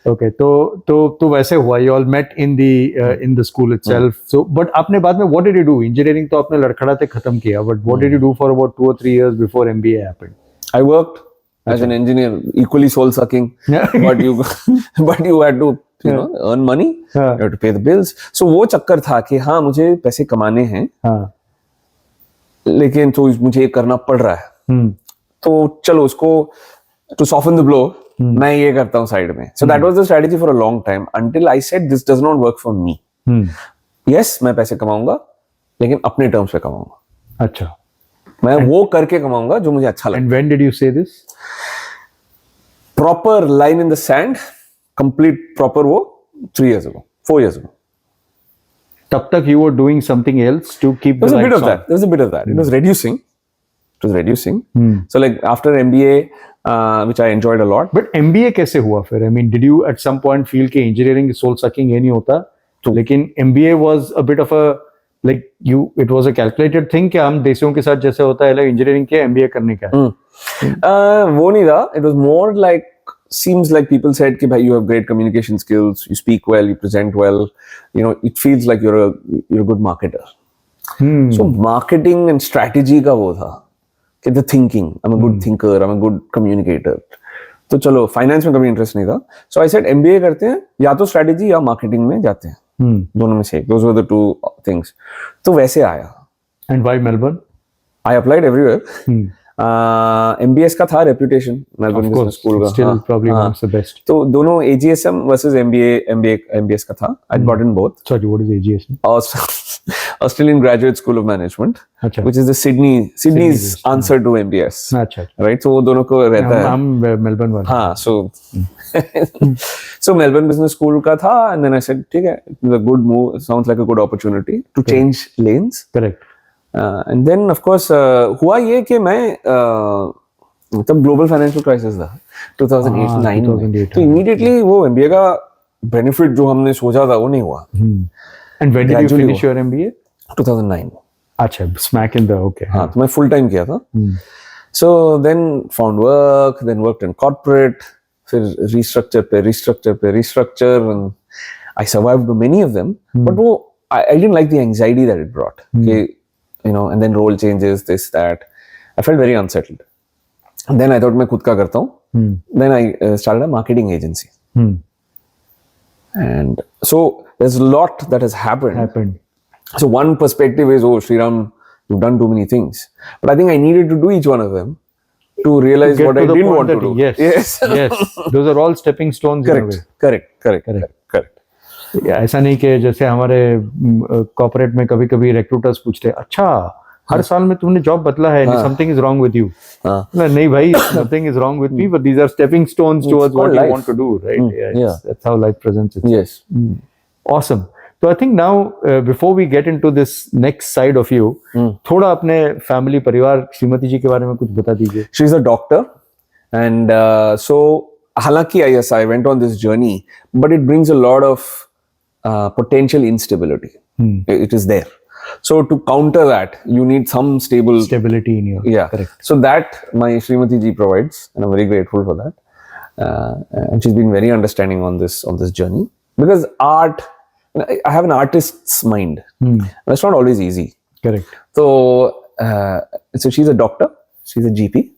Okay. तो वैसे हुआ. You all met in the school itself. So, but आपने बाद में what did you do? Engineering तो आपने लड़खड़ाते खत्म किया. But what did you do for about 2 or 3 years before MBA happened?
I worked as an engineer, equally soul sucking. but you had to earn money. You had to pay the bills. So वो चक्कर था कि हाँ मुझे पैसे कमाने हैं. लेकिन तो मुझे करना पड़ रहा है. तो चलो उसको to soften the blow. मैं ये करता हूँ साइड में. So that was the strategy for a long time until I said this does not work for me. Yes, मैं पैसे कमाऊंगा लेकिन अपने टर्म्स पे कमाऊंगा.
अच्छा.
मैं वो करके कमाऊंगा जो मुझे अच्छा लगता.
And when did you say this?
Proper line in the sand, complete proper वो 4 years ago. तब
तक you were doing something else to keep the lights on.
There was a bit of that. It was reducing. It was reducing. So like after MBA, which I enjoyed a lot.
But MBA कैसे हुआ फिर? I mean, did you at some point feel कि engineering soul sucking ये नहीं होता? लेकिन MBA was a bit of a like it was a calculated thing कि हम देशों के साथ जैसे होता है like engineering के MBA करने का.
वो नहीं था. It was more like seems like people said कि भाई you have great communication skills, you speak well, you present well, you know, it feels like you're a good marketer. So marketing and strategy का वो था कि the thinking, I'm a good thinker, I'm a good communicator. तो चलो finance में कभी interest नहीं था. So I said MBA करते हैं या तो strategy या marketing में जाते हैं. दोनों में से those were the two things. तो वैसे आया.
And why Melbourne?
I applied everywhere. MBS का था reputation, Melbourne Business School का.
Still probably one of the best.
तो दोनों AGSM versus MBS का था. I'd bought in both.
Sorry, what is AGSM?
Australian Graduate School of Management, which is the Sydney's answer to MBS. Right? So वो दोनों को रहता है.
I'm Melbourne वाला.
हाँ, so Melbourne Business School का था, and then I said, ठीक है, it's a good move. Sounds like a good opportunity to change lanes.
Correct.
And then of course हुआ ये कि मैं तब global financial crisis था 2008-9 में, तो immediately वो MBA का benefit जो हमने सोचा था वो नहीं हुआ.
And when did you finish your MBA?
2009.
अच्छा, smack in the okay.
हाँ, तो मैं full time किया था. So then found work, then worked in corporate, फिर restructure, and I survived many of them. But वो I didn't like the anxiety that it brought. Okay, you know, and then role changes, this, that. I felt very unsettled. And then I thought मैं खुद का करता हूँ. Then I started a marketing agency. And so there's a lot that has happened. So one perspective is, oh, Shriram, you've done too many things. But I think I needed to do each one of them to realize what I didn't want to do.
Yes. Those are all stepping stones.
Correct.
ऐसा नहीं कि जैसे हमारे corporate में कभी कभी recruiters पूछते हैं, अच्छा हर साल में तुमने जॉब बदला है, something is wrong with you. नहीं भाई, nothing is wrong with me, but these are stepping stones towards what you want to do, right? That's how life presents itself.
Yes.
Awesome. So I think now before we get into this next side of you, थोड़ा अपने family परिवार श्रीमती जी के बारे में कुछ बता दीजिए.
She is a doctor, and so हालांकि yes, I went on this journey, but it brings a lot of potential instability. It is there. So to counter that, you need some
stability in your
correct. So that my Srimati ji provides, and I'm very grateful for that. And she's been very understanding on this journey, because art, I have an artist's mind. That's not always easy.
Correct.
So she's a doctor. She's a GP,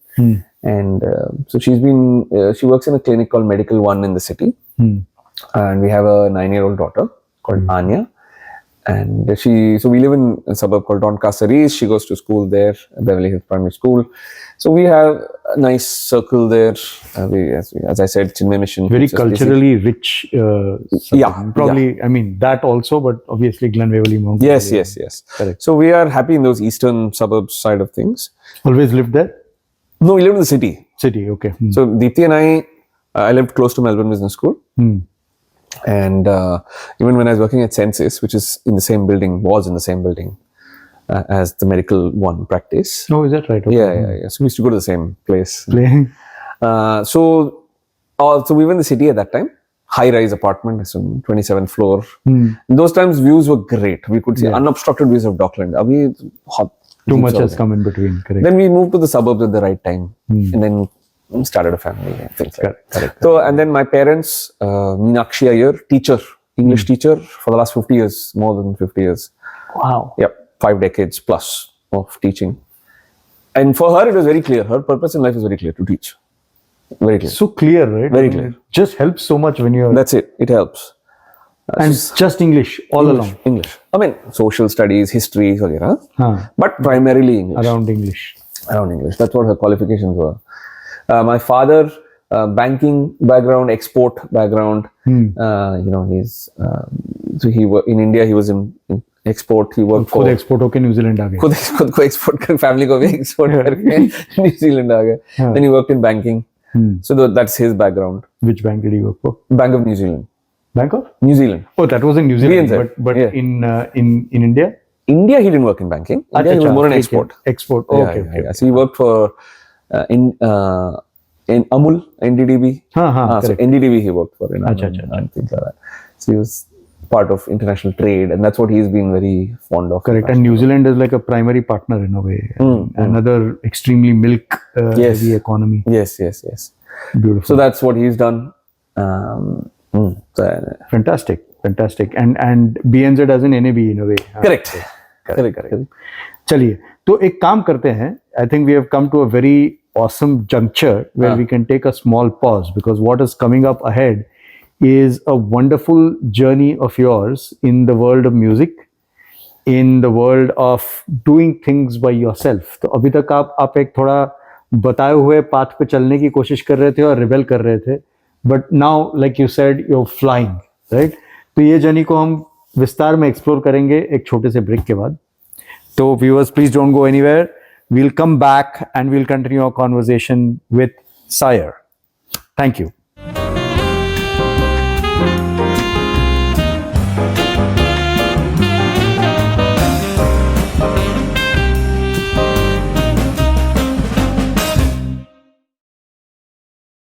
and so she works in a clinic called Medical One in the city. And we have a 9-year-old daughter called Anya, and so we live in a suburb called Doncaster. She goes to school there, Beverly Hills Primary School. So we have a nice circle there. As I said, Chinmay Mission.
Very culturally rich. Probably. I mean that also, but obviously Glen Waverley Mountain.
Yes. Correct. So we are happy in those eastern suburbs side of things.
Always lived there?
No, we lived in the city.
Okay.
So Deepthi and I lived close to Melbourne Business School. And even when I was working at Census, which is in the same building, was in the same building as the Medical One practice.
Oh, is that right? Okay.
Yeah. So we used to go to the same place. So we were in the city at that time. High-rise apartment, it's on 27th floor. In those times, views were great. We could see unobstructed views of Dockland.
Too much has come in between. Correct.
Then we moved to the suburbs at the right time, and then started a family and things like that.
Correct.
So, and then my parents, Meenakshi Iyer, teacher, English teacher for the last 50 years, more than 50 years.
Wow.
Yep, 5 decades plus of teaching. And for her, it was very clear. Her purpose in life is very clear, to teach. Very clear.
So clear, right?
Very clear.
It just helps so much when you're...
That's it. It helps.
And just English all along.
English. I mean, social studies, history, but primarily English.
Around English.
That's what her qualifications were. My father, banking background, export background. He's so in India he was in export. He worked
खुद export होके New Zealand आ गए.
खुद को export कर family को भी export करके New Zealand आ गए. Then he worked in banking. So that's his background.
Which bank did he work for?
Bank of New Zealand.
Bank of
New Zealand.
Oh, that was in New Zealand. But in India.
India, he didn't work in banking. India, he was more an export.
Export.
Yeah,
Okay.
yeah, yeah. So he worked for in Amul, NDDB. So NDDB he worked for in Amul and things like that. So he was part of international trade, and that's what he's been very fond of.
Correct. And New Zealand is like a primary partner in a way. Another extremely milk heavy economy.
Yes.
Beautiful.
So that's what he's done.
Fantastic. And BNZ as in NAB in a way.
Correct.
चलिए, तो एक काम करते हैं. I think we have come to a very awesome juncture where we can take a small pause, because what is coming up ahead is a wonderful journey of yours in the world of music, in the world of doing things by yourself. तो अभी तक आप एक थोड़ा बताए हुए path पे चलने की कोशिश कर रहे थे और रिबेल कर रहे थे, but now like you said you are flying, right? तो ये जर्नी को हम विस्तार में एक्सप्लोर करेंगे एक छोटे से ब्रेक के बाद. तो viewers, please don't go anywhere. We'll come back and we'll continue our conversation with SIYER. Thank you.